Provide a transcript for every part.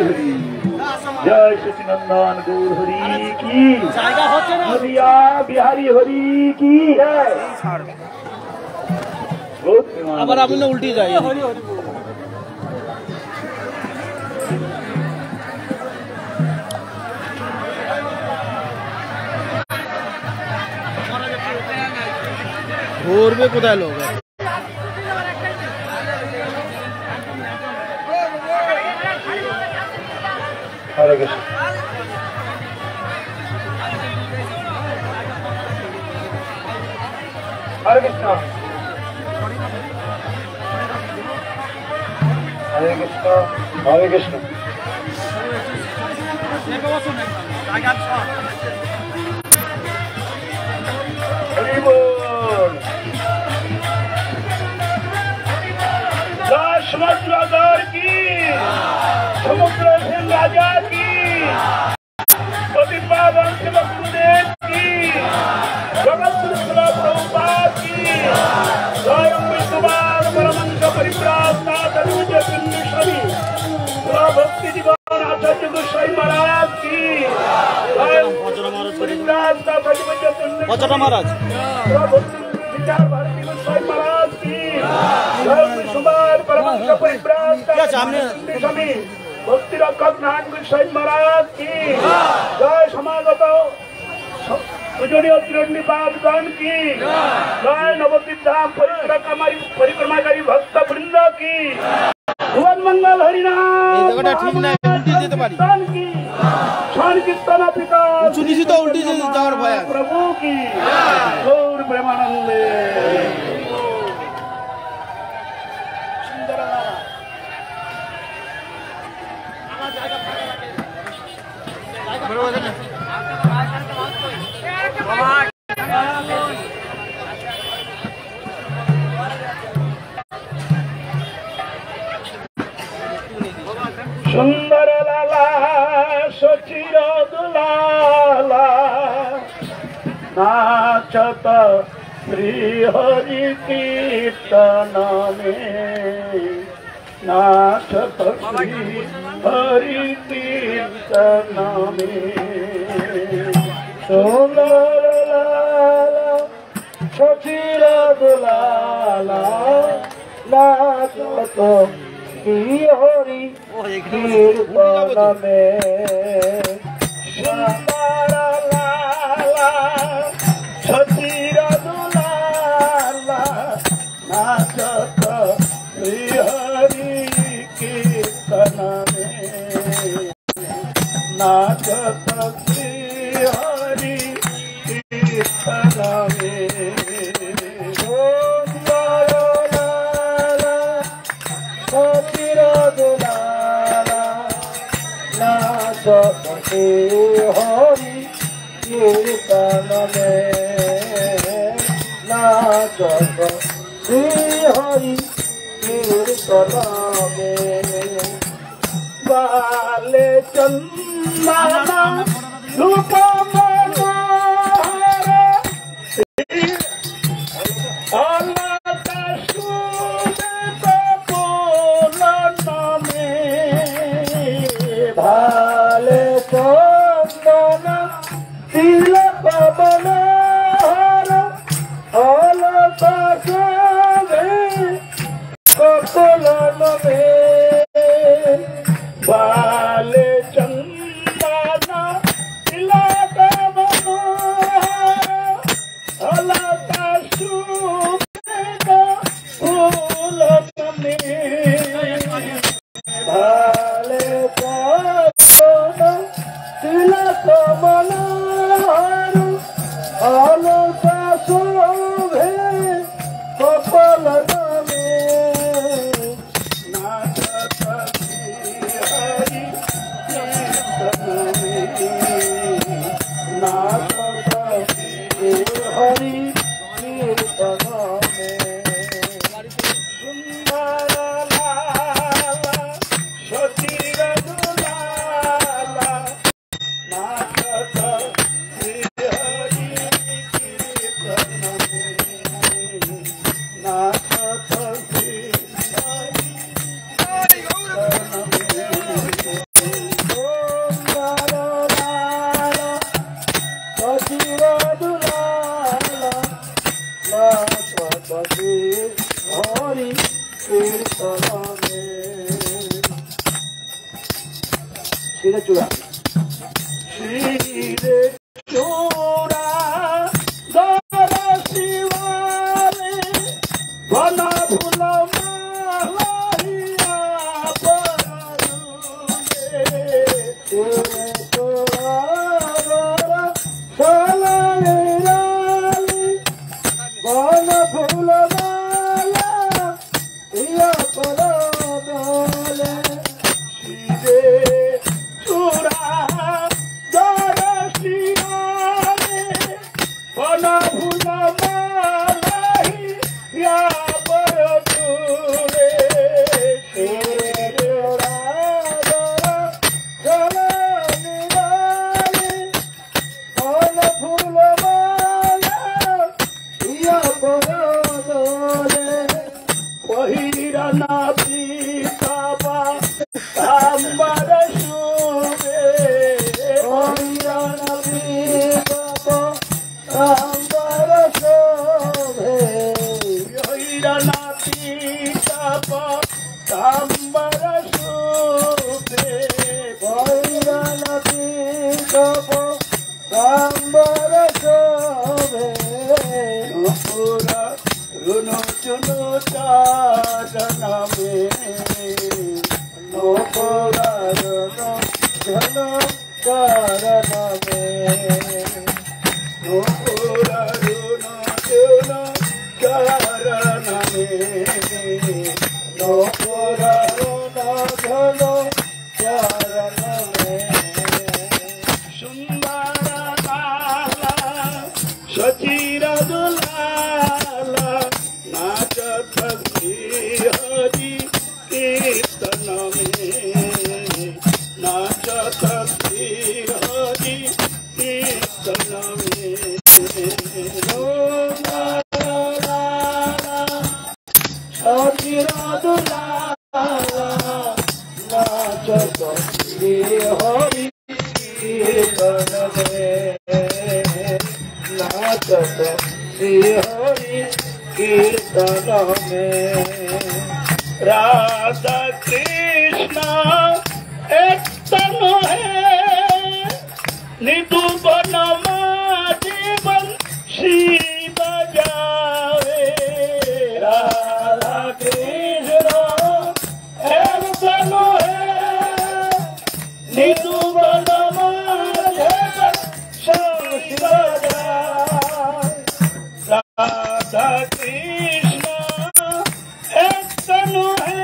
हरि जय सचिनंदन गौर हरि की हरिया बिहारी हरि की है। আবার আপনি উল্টি যায় ঘুরবে কোথায় লোক हरे कृष्ण हरे कृष्ण हरे कृष्ण हरे कृष्ण हरि बोल जय समुद्र की समुद्र सिंह राजा की प्रतिपादन गुरुदेव की जगत प्रभुपाद की स्वयं विष्णुवाद परमंश परिप्राप्ता तनुज पिंडेश्वरी भक्ति जीवन आचार्य गोसाई महाराज की परिप्राप्ता पचटा महाराज विचार भारती गोसाई महाराज की स्वयं विष्णुवाद परमंश परिप्राप्ता स्वामी भक्ति रक्षक नारायण गोसाई महाराज की जय समागत पूजनीय त्रिनिपातगण की जय नवद्वीप धाम परिक्रमाकारी भक्त वृंद की भुवन मंगल हरिनाम की क्षण कीर्तन प्रभु की गौर प्रेमानंदे सुंदर लाला सचिर दुलाला नाचत श्री हरि कीर्तन में नाचत श्री हरि कीर्तन में सुंदर लाला सचिर दुलाला नाचत श्री हरि कीर्तन में सुंदर लाला सचिर दुलाला नाचत श्री हरि कीर्तन में नाचत श्री हरि कीर्तन में हरि कीर्तन में नाचत श्री हरि कीर्तन में बाले चंदना रूप मनोहर अलग सुदित पूलन में भाले चंदन तिलक मनोहर अलग कपुलन में बाले चंदन तिलक नाचते हरि कीर्तन में सीधे चूड़ा सीधे चूड़ा दर शिवारे बना भूल माहिया चूड़ा बन फूल माला या पराले सीधे चूड़ा दर शिवारे बन फूल माला या परचूरे सीधे चूड़ा दर निराले बन फूल माला या पराले पहिरना पीतापा तांबर शुभे पहिरना पीतापा तांबर शोभे पहिरना पीतापा तांबर शुभे पहिरना पीतापा तांबर शोभे रुनो चुनो चारण में नोपुरा रुनो चुनो चारण में नोपुरा रुनो चुनो चारण में नोपुरा रुनो चुनो चारण में सुंदर लाला सचिर दुलाला नाचत हरि कीर्तन में नाचत हरि कीर्तन में सचिर दुलाला नाचत हरि कीर्तन में नाचत हरि कीर्तन में राधा कृष्ण एक तन है निधुवन जीवन शिव जावे राधा कृष्ण एक तन है निधुवन जीवन शिव जावे राधा कृष्ण एक तनु है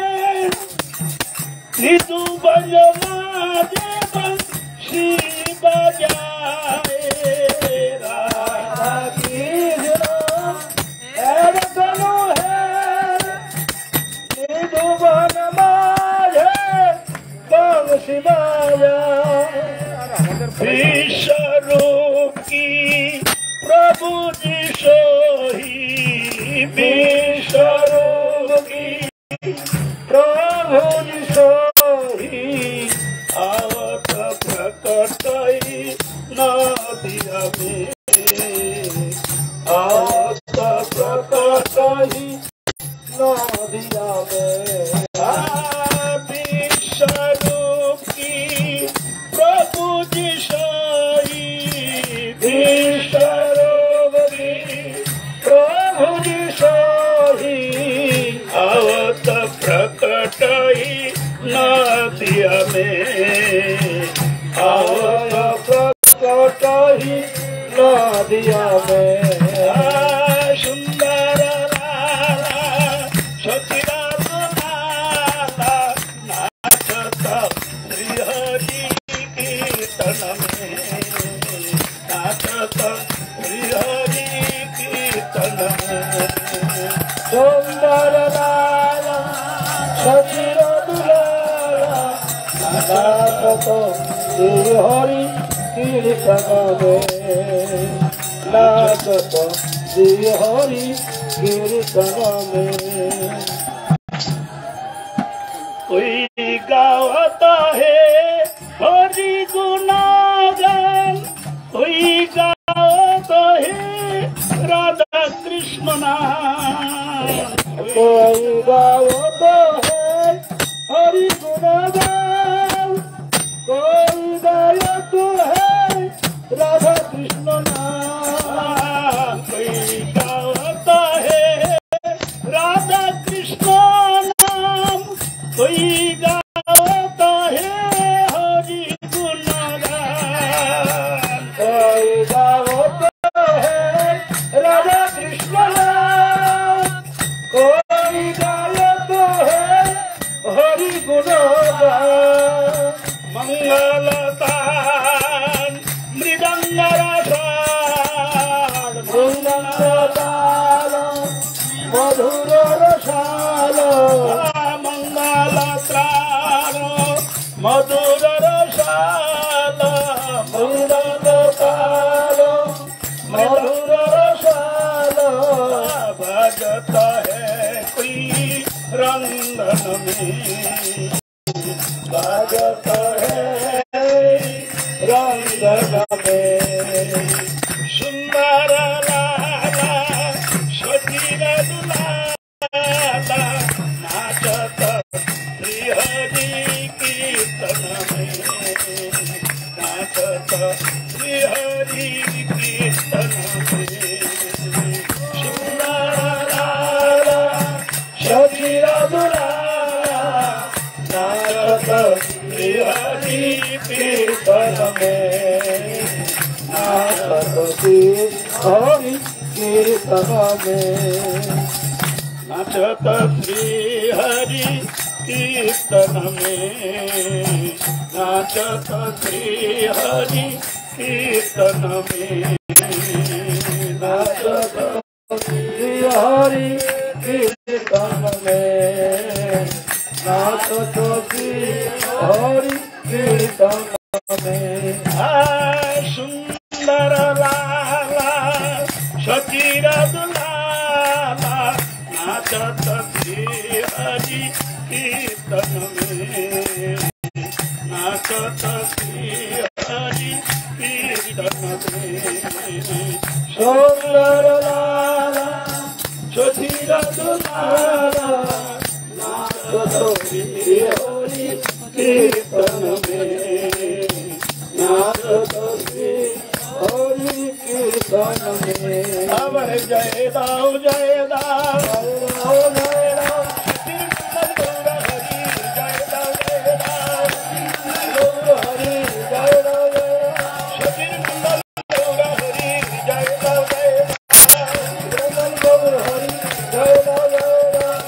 निधु बजमान शिव जाए राधा कृष्ण एक तनु है निधु बजमान शिव जाए विश्वरूप की प्रभु जी सोही विश्वरूप की प्रभु जी सोही आवत प्रकट नदिया में आवत प्रकट नदिया में विश्वरूप की प्रभु जी सोही विश्वरूप की प्रभु जी सोही आवत प्रकट नदिया में आवत प्रकट नदिया में सुंदर लाला सचिरा लाला नाचत हरि कीर्तन में नाचत हरि कीर्तन में सुंदर लाला सचिर दुलाला नाचत हरि कीर्तन में नाचत हरि कीर्तन में कोई गावता है हरि गुणगान कोई गावता है राधा कृष्ण कृष्ण नाम कोई गाओ तो है हरि गुण गाओ कोई गाओ तो है राधा कृष्ण नाम कोई गाता है राधा कृष्ण नाम कोई गाता है हरि गुण गान कोई गाता है राधा कृष्ण नाम कोई गाता है हरि गुण गान मंगलता मधुर रसाल मंगल त्राण मधुर रसाल मंगल मधुर रसाल भजत है कोई रंगन में भजत है रंगन में सुंदर लाला सजीव दुलाला नाचत श्रीहरि कीर्तन में नाचत श्रीहरि कीर्तन में सुंदर लाला सजीव दुलाला नाचत श्रीहरि कीर्तन में हरि कीर्तन में नाचत श्री हरि कीर्तन में नाचत श्री हरि कीर्तन में नाचत श्री हरि कीर्तन में नाचत श्री हरि कीर्तन में सुंदर लाला सजीव दुलाला नाचत श्री हरि कीर्तन में नाचत श्री हरि कीर्तन में सुंदर लाला सजीव दुलाला नाचत श्री हरि कीर्तन में नाचत श्री हरि कीर्तन में अब जय दाऊ जय दाऊ जय दाऊ हरि जय दाऊ जय दाऊ हरि जय दाऊ सचिन कुंडल हरि जय दाऊ जय दाऊ हरि जय दाऊ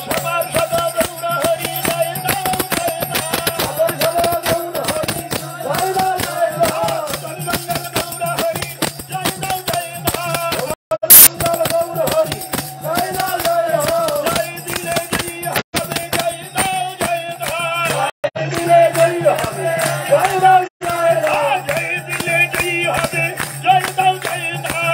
सदा सदा गौर हरि जय दाऊ जय दाऊ सदा गौर हरि जय दाऊ जय दाऊ मंगल गौर हरि जय दाऊ जय दाऊ मंगल गौर हरि जय दाऊ जय दाऊ जय दिले जय हमें जय दाऊ जय दाऊ जय दिले जय हमें जय दाऊ जय दाऊ जय दिले जय हमें जय दाऊ जय दाऊ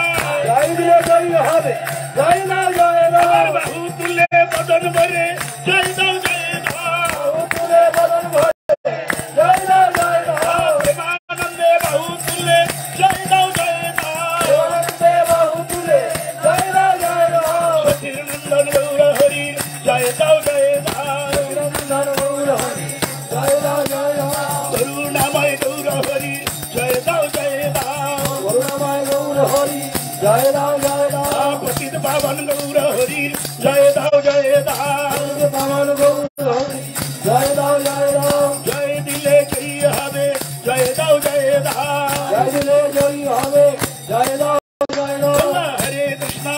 जय दिले जय हमें जय दाऊ जय दाऊ बहु तुले बदन भरे जय दाऊ जय दाऊ बहु तुले बदन भरे जय दाऊ जय दाऊ प्रेमानंदे बहु तुले जय दाऊ जय दाऊ आनंदे बहु तुले जय दाऊ जय दाऊ सचिन नंदन गौर हरि जय दाऊ जय दाऊ नंदन गौर हरि जय दाऊ जय दाऊ करुणामय गौर हरि जय दाऊ जय दाऊ करुणामय गौर हरि जय दाऊ जय दाऊ पतित पावन गौर हरि जय दाऊ जय दाऊ पावन गौर हरि जय दाऊ जय दाऊ जय दिले जय हवे जय दाऊ जय दाऊ जय दिले जय हवे जय दाऊ जय दाऊ हरे कृष्णा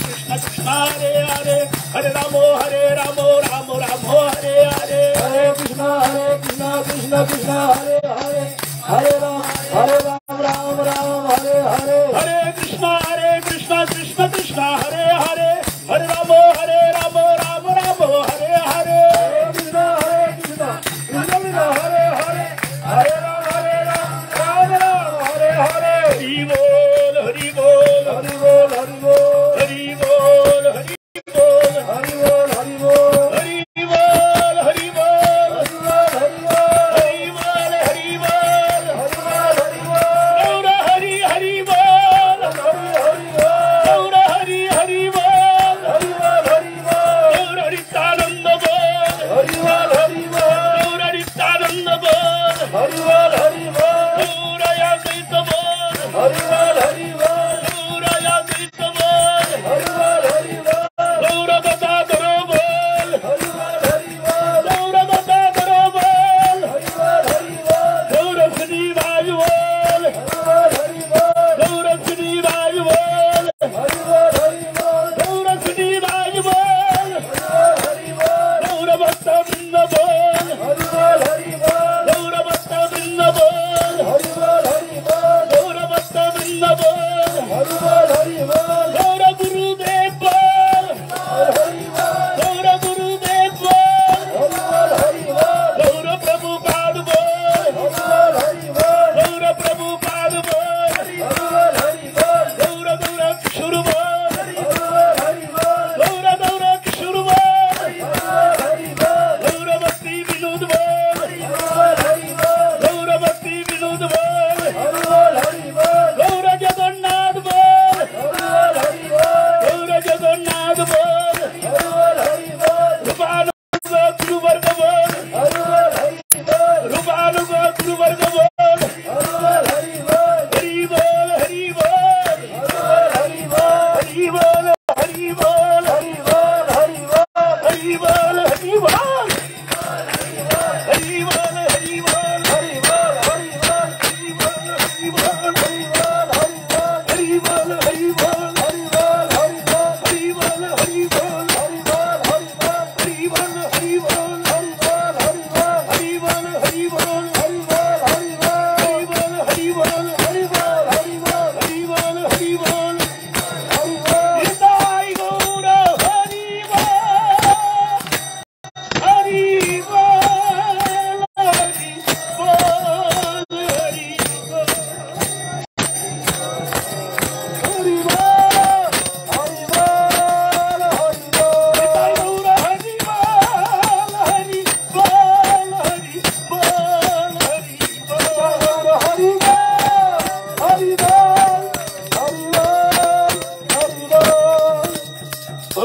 कृष्ण कृष्ण हरे हरे हरे रामो राम राम हरे हरे हरे कृष्णा कृष्ण कृष्ण हरे हरे हरे राम राम हरे हरे हरे कृष्णा कृष्ण कृष्ण हरे हरे हरे राम राम हरे हरे हरे कृष्णा कृष्ण कृष्ण हरे हरे हरे राम राम हरे हरे हरि बोल हरि बोल हरि बोल हरि बोल हरि बोल हरि बोल हरि बोल हरि बोल हरि बोल हरि बोल हरि बोल हरि बोल हरि बोल हरि बोल हरि बोल गौर हरि हरि बोल गौर हरि हरि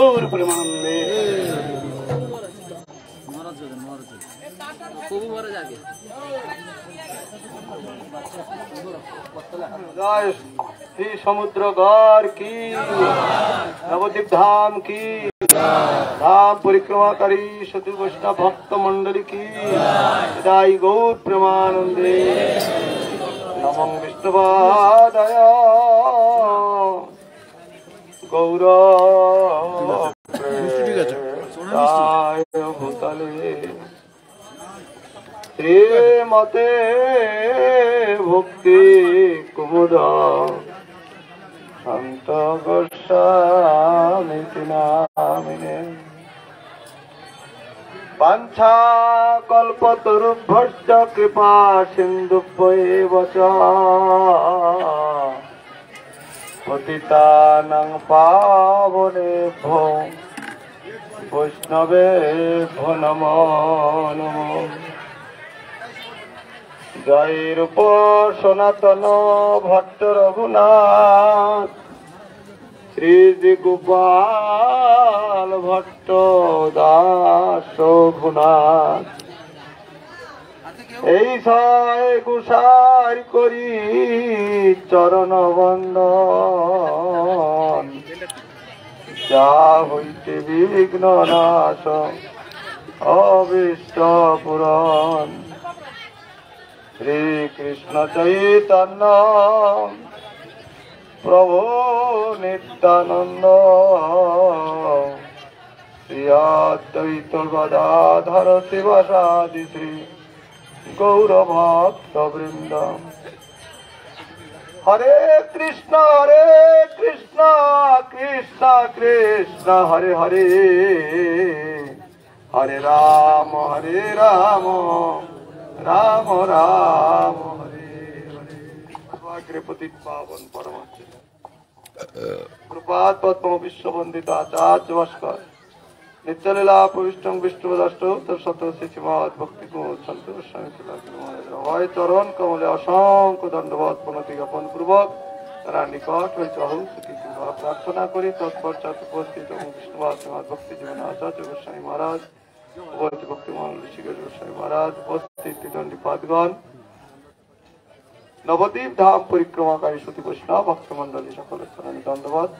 গৌর প্রেমানন্দে। জয় শ্রী সমুদ্রগড় কি, নবদ্বীপ ধাম কি, ধাম পরিক্রমাকারী সতী বৈষ্ণব ভক্ত মন্ডলী কি, জয় গৌর প্রেমানন্দে। নমঃ বিষ্ণুপাদায় গৌর ভূতলে শ্রীমতে ভক্তি কুমুদ সন্ত গোস্বামী নামিনে। পাঞ্ছা কল্পতরুভ্যশ্চ কৃপা সিন্ধুভ্যেব চ পতিতানাং পাবনেভ্যো বৈষ্ণবেভ্যো নমো নমঃ। জয় রূপ সনাতন ভট্ট রঘুনাথ, শ্রী গোপাল ভট্ট দাস রঘুনাথ। এই ছয় গুসার করি চরণ বন্দন, যা হইতে বিঘ্ন নাশ অবিষ্ট পুরন। শ্রীকৃষ্ণ চৈতন্য প্রভু নিত্যানন্দ, শ্রী অদ্বৈত গদাধর শিবাসাদি শ্রী গৌর ভক্ত বৃন্দ। হরে কৃষ্ণ কৃষ্ণ কৃষ্ণ হরে হরে, হরে রাম রাম রাম হরে হরে। পতিত পাবন পরমাত্ম কৃপাৎ পদ্ম বিশ্ববন্দিত আচার্য ভাস্কর নিত্যলীলা প্রবিষ্টং বিষ্ণুপদাষ্ট শত শ্রীমৎ ভক্তি কুমুদ সন্ত গোস্বামী হয় চরণ কমলে অসংখ্য দণ্ডবত প্রণতি জ্ঞাপন পূর্বক তারা নিকট হইতে অহংসুতি প্রার্থনা করি। তৎপশ্চাৎ উপস্থিত বিষ্ণুপাদ শ্রীমৎ ভক্তি জীবন আচার্য গোস্বামী মহারাজ, ভক্তি মহান ঋষিকেশ গোস্বামী মহারাজ, উপস্থিত দণ্ডিপাদগণ, নবদ্বীপ ধাম পরিক্রমাকারী সতী বৈষ্ণব ভক্তমন্ডলী সকলের চরণে দণ্ডবত।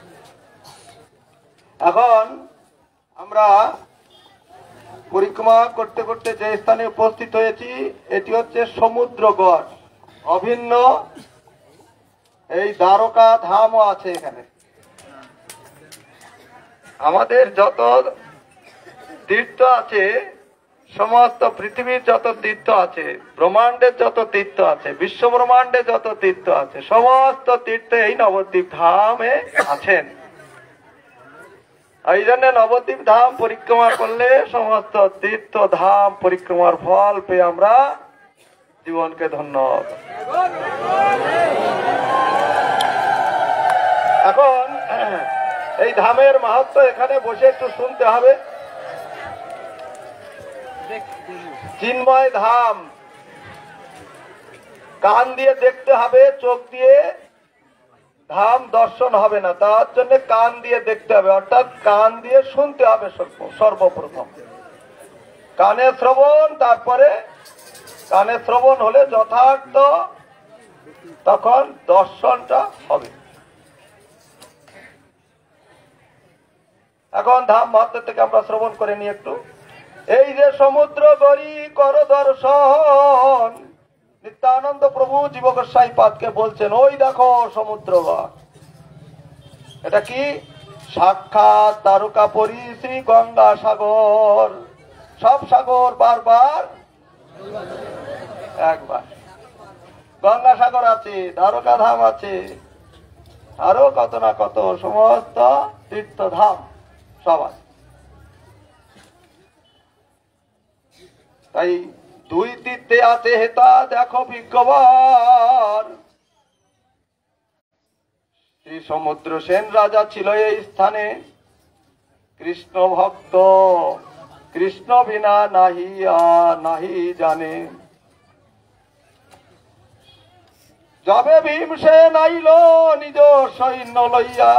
এখন আমরা পরিক্রমা করতে করতে যে স্থানে উপস্থিত হয়েছি এটি হচ্ছে সমুদ্রগড়। অভিন্ন এই দ্বারকা ধামও আছে এখানে। আমাদের যত তীর্থ আছে, সমস্ত পৃথিবীর যত তীর্থ আছে, ব্রহ্মাণ্ডের যত তীর্থ আছে, বিশ্ব ব্রহ্মাণ্ডে যত তীর্থ আছে, সমস্ত তীর্থ এই নবদ্বীপ ধামে আছেন। এই জন্য নবদ্বীপ ধাম পরিক্রমা করলে সমস্ত তীর্থ ধাম পরিক্রমার ফল পেয়ে আমরা জীবনকে ধন্য। এখন এই ধামের মাহাত্ম্য এখানে বসে একটু শুনতে হবে। চিন্ময় ধাম কান দিয়ে দেখতে হবে, চোখ দিয়ে ধাম দর্শন হবে না, তার জন্য কান দিয়ে দেখতে হবে, অর্থাৎ কান দিয়ে শুনতে হবে সর্বপ্রথম। কানে শ্রবণ, তারপরে কানে শ্রবণ হলে যথার্থ তখন দর্শনটা হবে। এখন ধাম মাহাত্ম্য থেকে আমরা শ্রবণ করে নিই একটু। এই যে সমুদ্র গড়ি কর দর্শন, নিত্যানন্দ প্রভু জীব গোস্বামী পাদকে বলছেন, ওই দেখো সমুদ্রগড়। এটা কি? সাক্ষাৎ দ্বারকাপুরী শ্রী গঙ্গা সাগর। সব সাগর বারবার একবার। গঙ্গা সাগর আছে, দ্বারকা ধাম আছে, আরো কত না কত সমস্ত তীর্থ ধাম সব আছে। তাই দুই তীর্থে আছে হেতা দেখো বিজ্ঞবার। শ্রী সমুদ্র সেন রাজা ছিল এই স্থানে, কৃষ্ণ ভক্ত, কৃষ্ণ বিনা নাহি জানে। যবে ভীমসেন আইল নিজ সৈন্য লইয়া,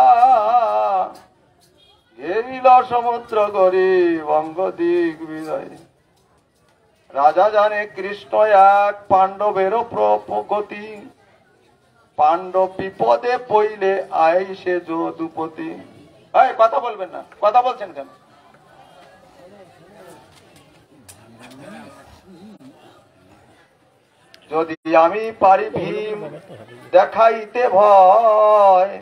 ঘেরিল সমুদ্র গরি বঙ্গ দিক বিজয়। রাজা জানে কৃষ্ণ এক পাণ্ডবেরও প্রগতি, পাণ্ডব বিপদে পইলে আইসে যদুপতি। এই কথা বলবেন না, কথা বলছেন কেন? যদি আমি পারি ভীম দেখাইতে ভয়,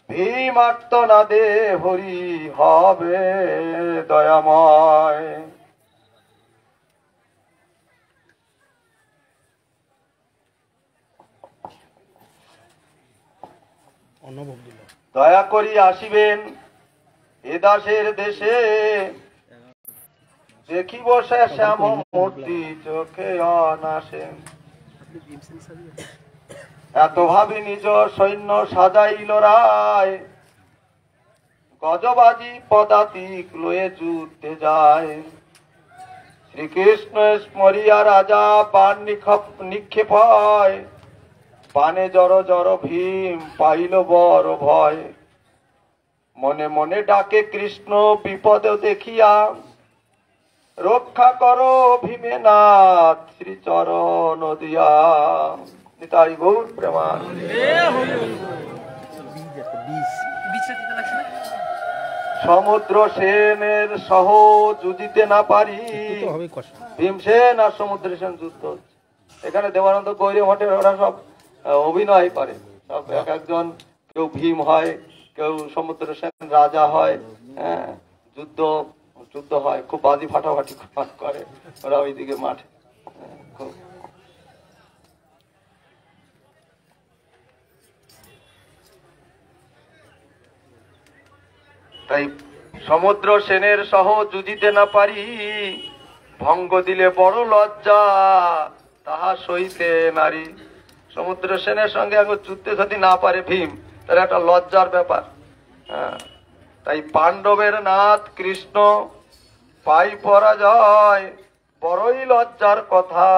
ভীম আর্তনাদে হরি হবে দয়াময়। দয়া করি আসিবেন এ দাসের দেশে, দেখিব সে শ্যাম মূর্তি চোখে অনাসে। এত ভাবি নিজ সৈন্য সাজাইল রায়, গজবাজি পদাতিক লয়ে যুদ্ধে যায়। শ্রীকৃষ্ণ স্মরিয়া রাজা বাণ নিক্ষেপ হয়, বাণে জড় জড় ভীম পাইল বড় ভয়। মনে মনে ডাকে কৃষ্ণ বিপদ দেখিয়া, রক্ষা করো ভীমেনাথ শ্রীচরণ দিয়া। নিতাই গৌর প্রেমানন্দে। সমুদ্র সেনের সহ যুজিতে না পারি, ভীমসেন আর সমুদ্র সেন যুদ্ধ হচ্ছে। এখানে দেবানন্দ গৌরী মঠের ওরা সব অভিনয় করে, সব এক একজন, কেউ ভীম হয়, কেউ সমুদ্র সেন রাজা হয়। হ্যাঁ, যুদ্ধ যুদ্ধ হয়, খুব বাজি ফাটাফাটি করে ওরা ওইদিকে মাঠে। খুব তাই সমুদ্র সেনের সহ যুজিতে না পারি, ভঙ্গ দিলে বড় লজ্জা তাহা সইতে নারী। সমুদ্র সেনের সঙ্গে এখন যুদ্ধে যদি না পারে ভীম, তাহলে একটা লজ্জার ব্যাপার। হ্যাঁ, তাই পাণ্ডবের নাথ কৃষ্ণ পাই পরাজয়, বড়ই লজ্জার কথা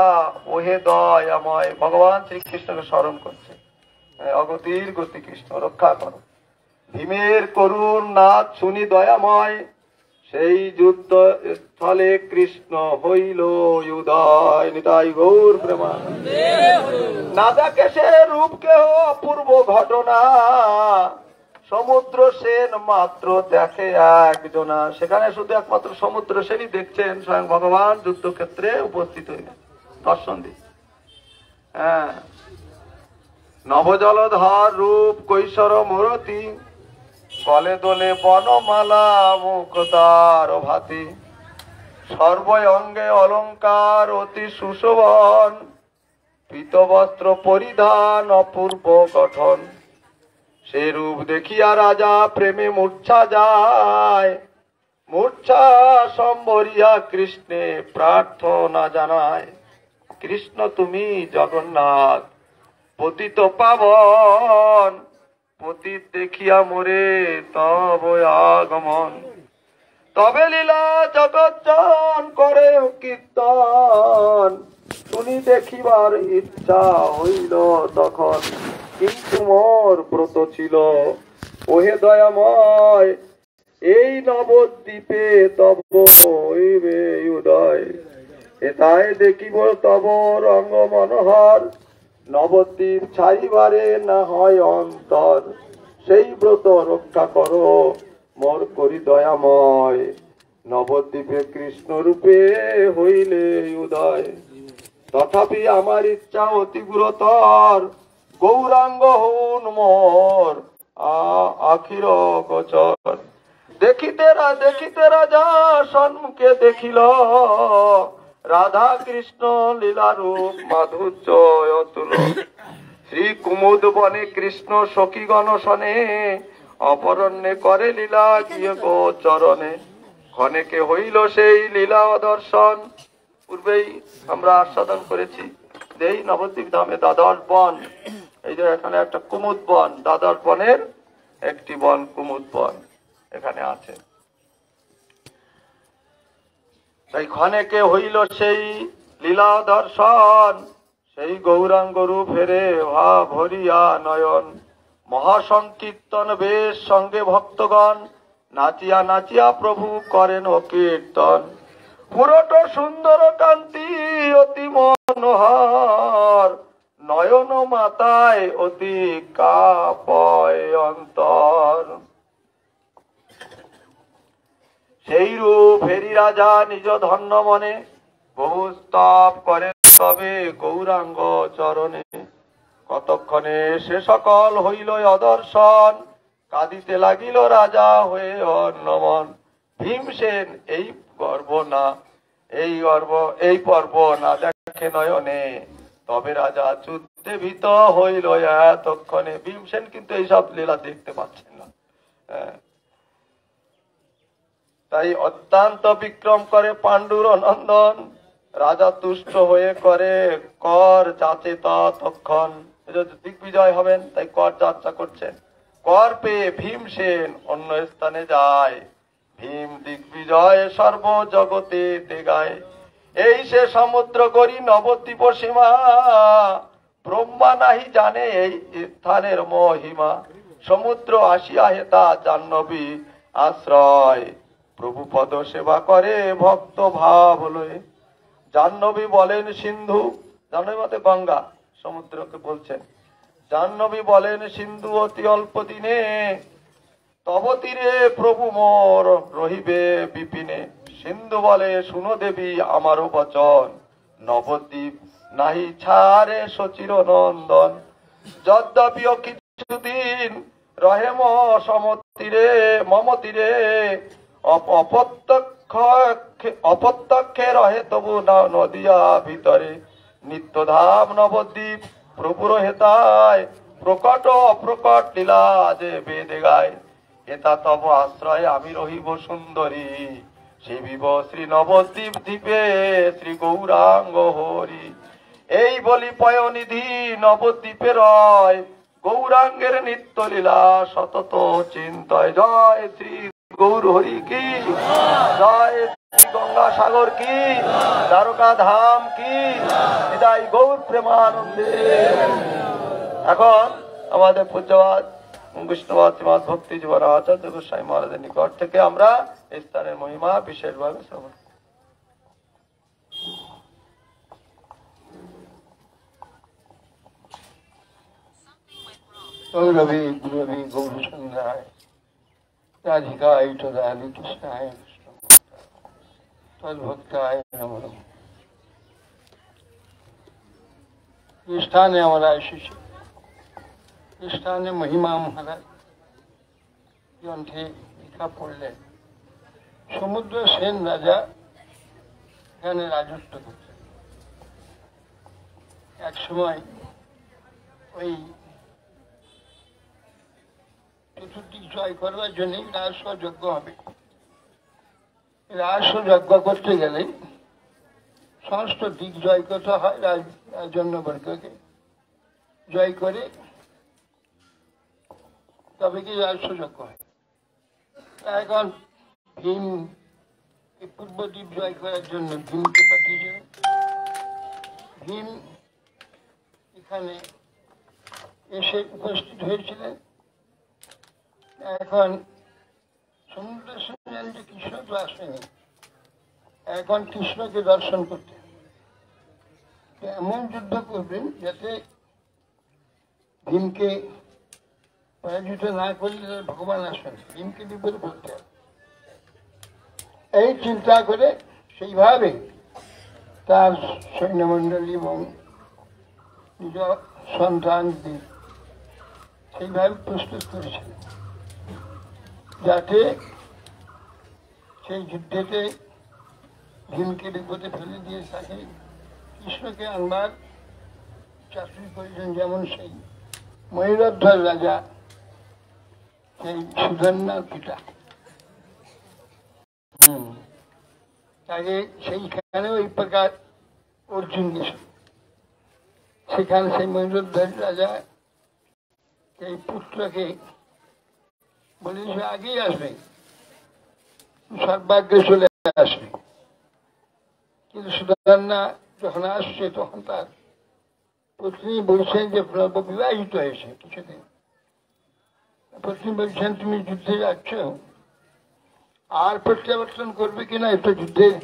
ওহে দয়াময়। ভগবান শ্রীকৃষ্ণকে স্মরণ করছে, অগতির গতি কৃষ্ণ রক্ষা করো। ভীমের করুণ নাথ শুনি দয়াময়, সেই যুদ্ধ স্থলে কৃষ্ণ হইল উদয়। নিতাই গৌর প্রেমানন্দে। না দেখে সে রূপ কেহ অপূর্ব ঘটনা, সমুদ্র সেন মাত্র দেখে একজনা। সেখানে শুধু একমাত্র সমুদ্র সেনই দেখছেন, স্বয়ং ভগবান যুদ্ধক্ষেত্রে উপস্থিত হইলেন, দর্শন দিচ্ছেন। হ্যাঁ, নবজলধর রূপ কৈশোর মূরতি, কলে দোলে বনমালা মুখ তার ভাতি। সর্ব অঙ্গে অলঙ্কার অতি সুশোভন, পীত বস্ত্র পরিধান অপূর্ব গঠন। সে রূপ দেখিয়া রাজা প্রেমে মূর্ছা যায়, মূর্ছা সম্বরিয়া কৃষ্ণে প্রার্থনা জানায়। কৃষ্ণ তুমি জগন্নাথ পতিত পাবন, পতিত দেখিয়া মোরে তব আগমন। তবে লীলা জগজ্জন করে কীর্তন, শুনি দেখিবার ইচ্ছা হইল তখন। কিন্তু মোর ব্রত ছিল ওহে দয়াময়, এই নবদ্বীপে তব হইবে উদয়। এটাই দেখিব তব রঙ্গ মনোহর, নবদ্বীপ ছাড়িবারে না হয় অন্তর। সেই ব্রত রক্ষা করো মোর করি দয়াময়, নবদ্বীপে কৃষ্ণ রূপে হইলে উদয়। তথাপি আমার ইচ্ছা অতি গুরুতর, গৌরাঙ্গ হন মোর আখির গোচর। দেখিতে রাজা সম্মুখে দেখিল, রাধা কৃষ্ণ লীলা রূপ মাধুর্য অতুল। শ্রী কুমুদ বনে কৃষ্ণ সখীগণ শনে, অপরণ্যে করে লীলা গিয়ে গোচরণে। ক্ষণেকে হইল সেই লীলা দর্শন, পূর্বেই আমরা আস্বাদন করেছি। এই নবদ্বীপ ধামে দ্বাদশ বন, এই যে এখানে একটা কুমুদ বন, দ্বাদশ বনের একটি বন কুমুদ বন এখানে আছে। তাই ক্ষণেকে হইল সেই লীলা দর্শন, সেই গৌরাঙ্গ রূপ হেরে ভাব ভরিয়া নয়ন। মহাসংকীর্তন বেশ সঙ্গে ভক্তগণ, নাচিয়া নাচিয়া প্রভু করেন কীর্তন। পুরোটা সুন্দর কান্তি অতি মনোহর, নয়ন মাতায় অতি কাপয় অন্তর। সেই রূপ ফেরি রাজা নিজ ধন্য মনে, বহু স্তব করে তবে গৌরাঙ্গ চরণে। কতক্ষণে সে সকল হইল অদর্শন, কাঁদিতে লাগিল রাজা হয়ে অন্নমন। ভীমসেন এই পর্ব না দেখে নয়নে, তবে রাজা যুদ্ধে ভীত হইল এতক্ষণে। ভীমসেন কিন্তু এইসব লীলা দেখতে পাচ্ছেন না। তাই অত্যন্ত বিক্রম করে পাণ্ডুর নন্দন, রাজা তুষ্ট হয়ে করে কর যাচে ততক্ষণ। দিগ্বিজয় হবেন, তাই কর যাত্রা করছেন। কর পেয়ে ভীমসেন অন্য স্থানে যায়, ভীম দিগ্বিজয় সর্ব জগতে দেগায়। এই সে সমুদ্র গরি নবদ্বীপ সীমা, ব্রহ্মা নাহি জানে এই স্থানের মহিমা। সমুদ্র আসিয়া হেতা জাহ্নবী আশ্রয়, প্রভু পদ সেবা করে ভক্ত ভাব লয়ে। জাহ্নবী বলেন সিন্ধু, জাহ্নবী মতে গঙ্গা, সমুদ্রকে বলছেন। জাহ্নবী বলেন সিন্ধু অতি অল্প দিনে, তব তীরে প্রভু মোর রহিবে বিপিনে। সিন্ধু বলে শুনো দেবী আমারও বচন, নবদ্বীপ নাহি ছাড়ে সচির নন্দন। যদ্যপিও কিছুদিন রহে সমতীরে মমতীরে, অপত্যক্ষে রহে তবু নদিয়া ভিতরে। নিত্যধাম নবদ্বীপ প্রভুর হেতায়, প্রকট অপ্রকট লীলা যে বেদে গায়। এটা তব আশ্রয় আমি রহিব সুন্দরী, শিবিব শ্রী নবদ্বীপ দ্বীপে শ্রী গৌরাঙ্গ হরি। এই বলি পয়নিধি নবদ্বীপে রয়, গৌরাঙ্গের নিত্য লীলা সতত চিন্তয়। জয় শ্রী গৌর হরি কি জয়, শ্রী গঙ্গা সাগর কি, দ্বারকা ধাম কি, বিদায় গৌর প্রেমানন্দে। এখন আমাদের পূজ্যবাদ বিষ্ণুবাদ শ্রীমদ ভক্তি জীবন আচার্য গোস্বামী মহারাজের নিকট থেকে আমরা এই স্থানের মহিমা বিশেষভাবে শ্রবণ। গৌরবী গুরবী গৌরচন্দ্রায় রাধিকায় তদানি কৃষ্ণায় তদ্ভক্তায় নমঃ। এই স্থানে আমরা এসেছি, এই স্থানে মহিমা মহারাজ গ্রন্থে লেখা পড়লেন। সমুদ্র সেন রাজা এখানে রাজত্ব করতেন। এক সময় ওই চতুর্দিক জয় করবার জন্য রাজস্ব যজ্ঞ হবে। রাজস্ব যজ্ঞ করতে গেলে সমস্ত দিক জয় করতে হয়, রাজন্যবর্গকে জয় করে তবে কি রাজস্ব যজ্ঞ হয়। এখন ভীম পূর্ব দ্বীপ জয় করার জন্য ভীমকে পাঠিয়েছিল। ভীম এখানে এসে উপস্থিত হয়েছিলেন। এখন সমুদ্র সেন যে কৃষ্ণ তো আসেনি, এখন কৃষ্ণকে দর্শন করতে এমন যুদ্ধ করবেন যাতে ভীমকে পরাজিত না করলে ভগবান আসবেন, ভীমকে বিপদে পড়তে হবে। এই চিন্তা করে সেইভাবে তার সৈন্যমণ্ডলী এবং নিজ সন্তানদের সেইভাবে প্রস্তুত করেছিলেন যাতে সেই যুদ্ধেতে ভীমকে বিপদে ফেলে দিয়ে তাকে কৃষ্ণকে আনবার চাকরি করেছেন। যেমন সেই ময়ূরধ্বজ রাজা, সেই সুধন্যার পিতা, তাকে সেইখানে ওই প্রকার অর্জুন গেছে। সেখানে সেই ময়ূরধ্বজ রাজা সেই পুত্রকে বলে সে আগেই আসবে, সর্বাগ্রে চলে আসবে। কিন্তু সুধন্যা যখন আসছে তখন তার পত্নী বলছেন যে বিবাহিত হয়েছে কিছুদিন। পত্নী বলছেন তুমি যুদ্ধে যাচ্ছ, আর প্রত্যাবর্তন করবে কিনা এটা যুদ্ধের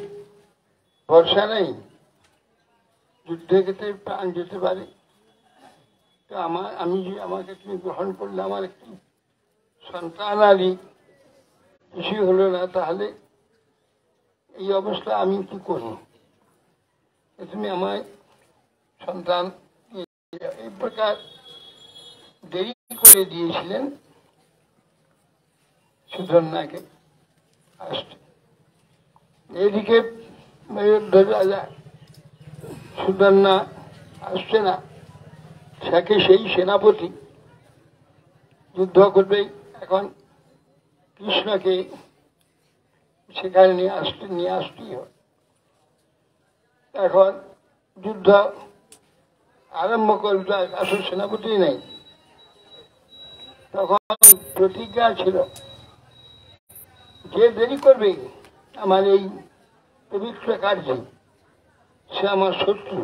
ভরসা নেই, যুদ্ধে ক্ষেত্রে প্রাণ যেতে পারে। তো আমাকে তুমি গ্রহণ করলে আমার একটি সন্তান আলী কিছুই হলো না, তাহলে এই অবস্থা আমি কি করব? তুমি আমার সন্তান এই প্রকার দেরি করে দিয়েছিলেন সুধন্যাকে আসতে। এদিকে রাজা সুধন্যা আসছে না, তাকে সেই সেনাপতি যুদ্ধ করবে, এখন কৃষ্ণকে সেখানে নিয়ে আসতেই হয়। এখন যুদ্ধ আরম্ভ করবে, আসল সেনাপতি নেই। তখন প্রতিজ্ঞা ছিল, যে দেরি করবে আমার এই পবিত্র কার্যে সে আমার শত্রু,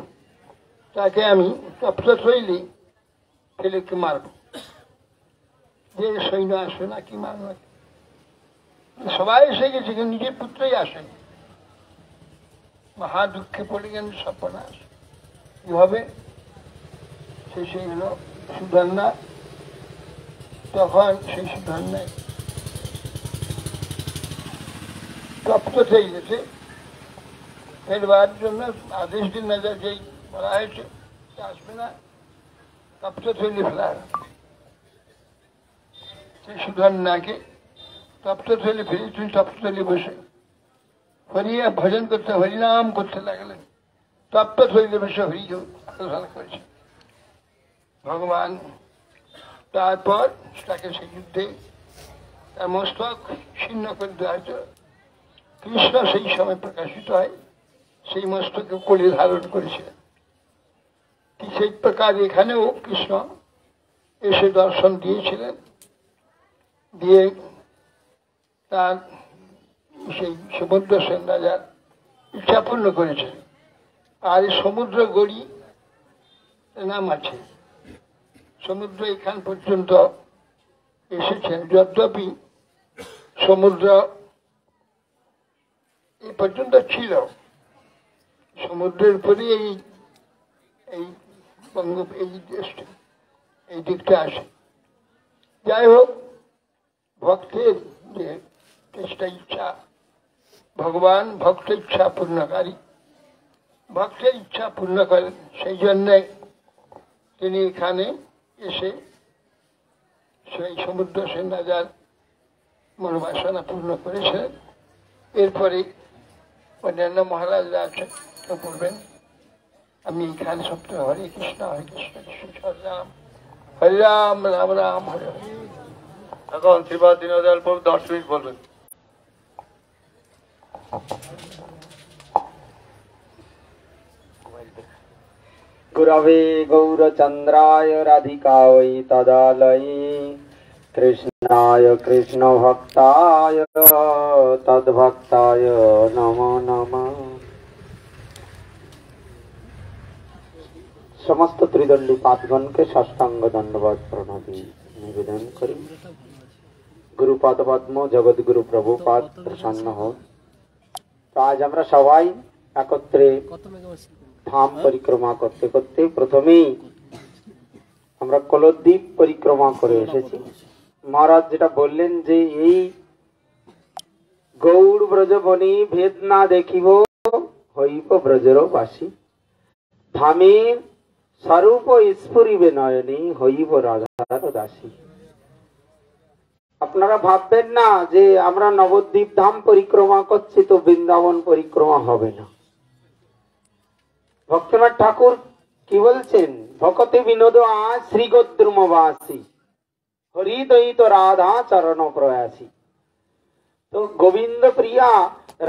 তাকে আমি তপ্ত শৈলী ফেলে মারব। যে সৈন্য আসবে না কি মারব, সবাই এসে গেছে, কিন্তু নিজের পুত্রই আসেনি। মহা দুঃখে পড়ে গেল, সর্বনাশ কি হবে। সেই হলো সুধন্যা। তখন সেই সুধন্যায় তপ্ত হয়ে গেছে, ফেরবার জন্য আদেশ দিন না, যেই বলা হয়েছে আসবে না, তপ্ত থৈলি ফেলা। সেই সুধন্যাকে তপ্ত থৈলি ফেলে তুমি তপ্ত থৈলি বসে হরিয়া ভজন করতে, হরিনাম করতে লাগলেন। তপ্ত থৈলি বসে হরি আরাধনা করেছে ভগবান। তারপর তাকে সেই যুদ্ধে তার মস্তক ছিন্ন করে দেওয়া হয়েছে। কৃষ্ণ সেই সময় প্রকাশিত হয়, সেই মস্তকে কোলে ধারণ করেছিলেন। সেই প্রকার এখানেও কৃষ্ণ এসে দর্শন দিয়েছিলেন, দিয়ে তার সেই সমুদ্র সেন রাজার ইচ্ছা পূর্ণ করেছেন। আর সমুদ্র গড়ি নাম আছে, সমুদ্র এখান পর্যন্ত এসেছেন। যদ্যপি সমুদ্র এই পর্যন্ত ছিল, সমুদ্রের উপরে এই বঙ্গ এই দেশটা এই দিকটা আসে। যাই হোক, ভক্তের যে চেষ্টা ইচ্ছা, ভগবান ভক্ত ইচ্ছা পূর্ণকারী, ভক্তের ইচ্ছা পূর্ণ করেন। সেই জন্যে তিনি এখানে এসে সেই সমুদ্র সেন রাজার মনোবাসনা পূর্ণ করেছিলেন। এরপরে অন্যান্য মহারাজরা আছেন, বলবেন। আমি এখানে সপ্তাহ হরে কৃষ্ণ হরে কৃষ্ণ কৃষ্ণ হরে রাম হরে রাম রাম রাম হরে হরে। এখন শ্রীপাদ দীনদয়াল প্রভু 10 মিনিট বলবেন। गुरवे गौरचन्द्राय राधिकायै तदालये कृष्णाय कृष्णभक्ताय तद्भक्ताय नमो नमः। समस्त त्रिदंडी पादगणকে সাষ্টাঙ্গ দণ্ডবত প্রণতি নিবেদন করি। গুরুপাদ পদ্ম জগৎগুরু প্রভুপাদ প্রসন্ন হন। তো আজ আমরা সবাই একত্রে ধাম পরিক্রমা করতে করতে প্রথমেই আমরা কলদ্বীপ পরিক্রমা করে এসেছি। মহারাজ যেটা বললেন যে এই গৌড় ব্রজবনী ভেদ না দেখিব হইব ব্রজর বাসী, ধামের স্বরূপ স্ফুরিবে নয়নে হইব রাধার দাসী। আপনারা ভাববেন না যে আমরা নবদ্বীপ ধাম পরিক্রমা করছি তো বৃন্দাবন পরিক্রমা হবে না। ভক্তিনাথ ঠাকুর কি বলছেন? ভকতি বিনোদ আজ শ্রী গোদ্রুমবাসী হরিদয়িত রাধা চরণ প্রয়াসী। তো গোবিন্দ প্রিয়া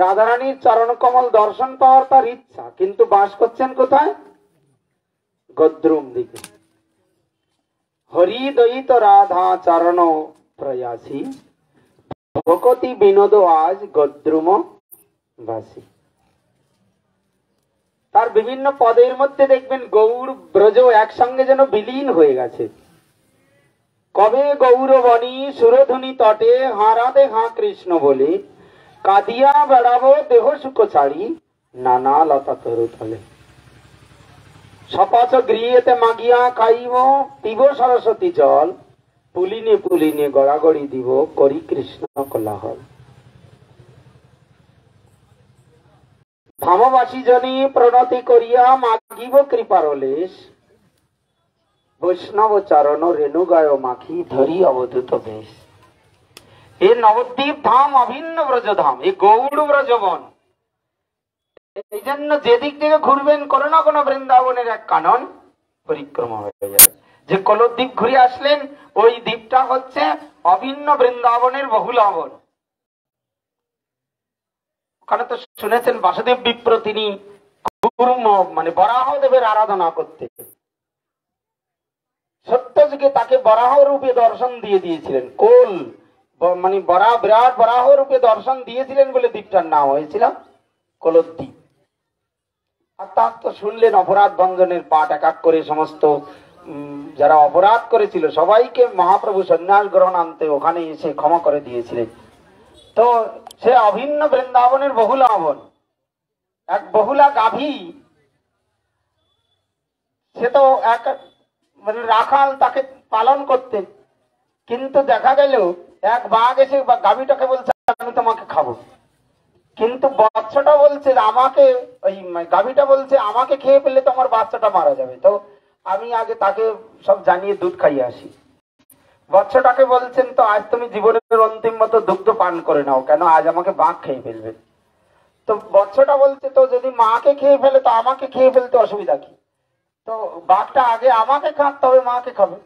রাধারানীর চরণ কমল দর্শন পাওয়ার তার ইচ্ছা, কিন্তু বাস করছেন কোথায়? গদ্রুম দিকে। হরিদয়িত রাধা চরণ প্রয়াসী ভকতি বিনোদ আজ গদ্রুম বাসী। তার বিভিন্ন পদের মধ্যে দেখবেন গৌর ব্রজ একসঙ্গে যেন বিলীন হয়ে গেছে। কবে গৌরবনী সুরধুনি তটে হাঁ রাধে হাঁ কৃষ্ণ বলে কাঁদিয়া বেড়াবো দেহ সুখ ছাড়ি নানা লতা তরু তলে। সপাচ গৃহেতে মাগিয়া খাইব পিব সরস্বতী জল, পুলিনে পুলিনে গড়াগড়ি দিব করি কৃষ্ণ কোলাহল। ধামবাসী জনী প্রণতি করিয়া মাগিব কৃপার লেশ, বৈষ্ণব চরণ রেণু গায় মাখি ধরি অবধূত বেশ। এ নবদ্বীপ ধাম অভিন্ন ব্রজধাম, এ গৌড় ব্রজবন। এই জন্য যেদিক থেকে ঘুরবেন কোনো না কোনো বৃন্দাবনের এক কানন পরিক্রমা হয়ে যায়। যে কলদ্বীপ ঘুরে আসলেন, ওই দ্বীপটা হচ্ছে অভিন্ন বৃন্দাবনের বহুলাবন। ওখানে তো শুনেছেন বাসুদেব বিপ্র তিনি মানে বরাহদেবের আরাধনা করতেন। সত্য যুগে তাকে বরাহ রূপে দর্শন দিয়ে দিয়েছিলেন। কোল মানে বিরাট বরাহ রূপে দর্শন দিয়েছিলেন বলে দ্বীপটার নাম হয়েছিল কলদ্বীপ। আর তার তো শুনলেন অপরাধ ভঞ্জনের পাঠ এক এক করে সমস্ত যারা অপরাধ করেছিল সবাইকে মহাপ্রভু সন্ন্যাস গ্রহণ আনতে ওখানে এসে ক্ষমা করে দিয়েছিলেন। তো সে অভিন্ন বৃন্দাবনের বহুলাবন। এক বহুলা গাভী, সে তো এক মানে রাখাল, তাকে পালন করতেন। কিন্তু দেখা গেল এক বাঘ এসে গাভীটাকে বলছে আমি তোমাকে খাবো, কিন্তু বাচ্চাটা বলছে আমাকে, ওই গাভীটা বলছে আমাকে খেয়ে ফেললে তোমার বাচ্চাটা মারা যাবে, তো আমি আগে তাকে সব জানিয়ে দুধ খাইয়ে আসি। বাচ্চাটাকে বলছেন তো আজ তুমি জীবনের অন্তিম মতো দুগ্ধ পান করে নাও, কেন আজ আমাকে বাঘ খেয়ে ফেলবে। তো বাচ্চাটা বলছে তো যদি মাকে খেয়ে ফেলে তো আমাকে খেয়ে ফেলতে অসুবিধা কি, তো বাঘটা আগে আমাকে খাক তবে মাকে খাবে।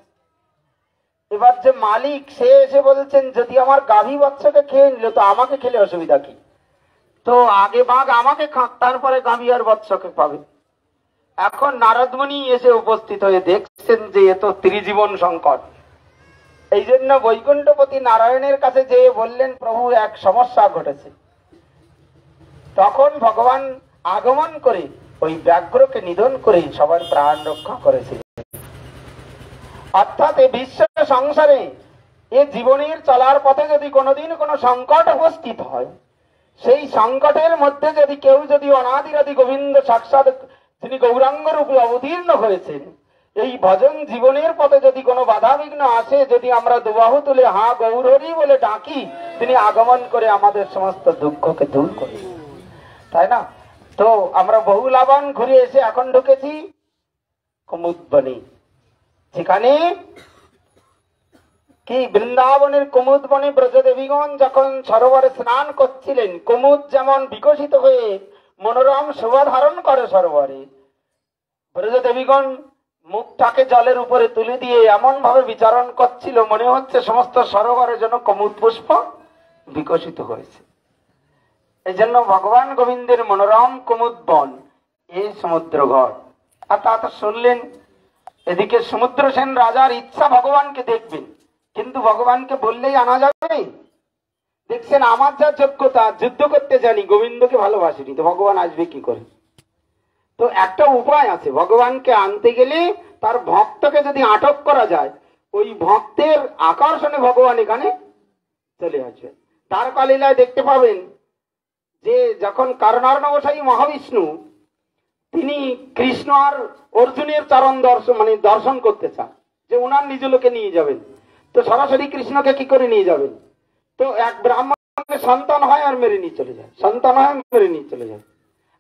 এবার যে মালিক সে এসে বলছেন যদি আমার গাভী বাচ্চাকে খেয়ে নিল তো আমাকে খেলে অসুবিধা কি, তো আগে বাঘ আমাকে খাক তারপরে গাভী আর বাচ্চাকে পাবে। এখন নারদমুনি এসে উপস্থিত হয়ে দেখছেন যে এ তো ত্রিজীবন সংকট। এই জন্য বৈকুণ্ঠপতি নারায়ণের কাছে যেয়ে বললেন প্রভু এক সমস্যা ঘটেছে। তখন ভগবান আগমন করে ওই ব্যাঘ্রকে নিধন করে সবার প্রাণ রক্ষা করেছিলেন। অর্থাৎ এই বিশ্ব সংসারে এ জীবনের চলার পথে যদি কোনোদিন কোনো সংকট উপস্থিত হয়, সেই সংকটের মধ্যে যদি কেউ যদি অনাদিরাদি গোবিন্দ সাক্ষাৎ তিনি গৌরাঙ্গ রূপে অবতীর্ণ হয়েছেন, এই ভজন জীবনের পথে যদি কোনো বাধা বিঘ্ন আসে, যদি আমরা দুবাহু তুলে হা গৌরহরি বলে ডাকি, তিনি আগমন করে আমাদের সমস্ত দুঃখকে দূর করে, তাই না? তো আমরা বহুলাবন ঘুরে এসে এখন ঢুকেছি কুমুদবনে, যেখানে কি বৃন্দাবনের কুমুদবনে ব্রজদেবীগণ যখন সরোবরে স্নান করছিলেন, কুমুদ যেমন বিকশিত হয়ে মনোরম শোভা ধারণ করে সরোবরে, ব্রজদেবীগণ মুখটাকে জলের উপরে তুলে দিয়ে এমন ভাবে বিচারণ করছিল মনে হচ্ছে সমস্ত সরোবরের জন্য কুমুদ পুষ্প বিকশিত হয়েছে। এই জন্য ভগবান গোবিন্দের মনোরম কুমুদ বন, এই সমুদ্র ঘর। আর তা তো শুনলেন, এদিকে সমুদ্র সেন রাজার ইচ্ছা ভগবানকে দেখবেন, কিন্তু ভগবানকে বললেই আনা যাবে? দেখছেন আমার যা যোগ্যতা, যুদ্ধ করতে জানি, গোবিন্দকে ভালোবাসিনি, তো ভগবান আসবে কি করে? তো একটা উপায় আছে, ভগবানকে আনতে গেলে তার ভক্তকে যদি আটক করা যায়, ওই ভক্তের আকর্ষণে ভগবান এখানে চলে আসবে। দ্বারকালীলায় দেখতে পাবেন যে যখন কারণার্ণবসায়ী মহাবিষ্ণু তিনি কৃষ্ণ আর অর্জুনের চরণ দর্শন করতে চান, যে উনার নিজ লোকে নিয়ে যাবেন, তো সরাসরি কৃষ্ণকে কি করে নিয়ে যাবেন? তো এক ব্রাহ্মণের সন্তান হয় আর মেরে নিয়ে চলে যায়, সন্তান হয় মেরে নিয়ে চলে যায়।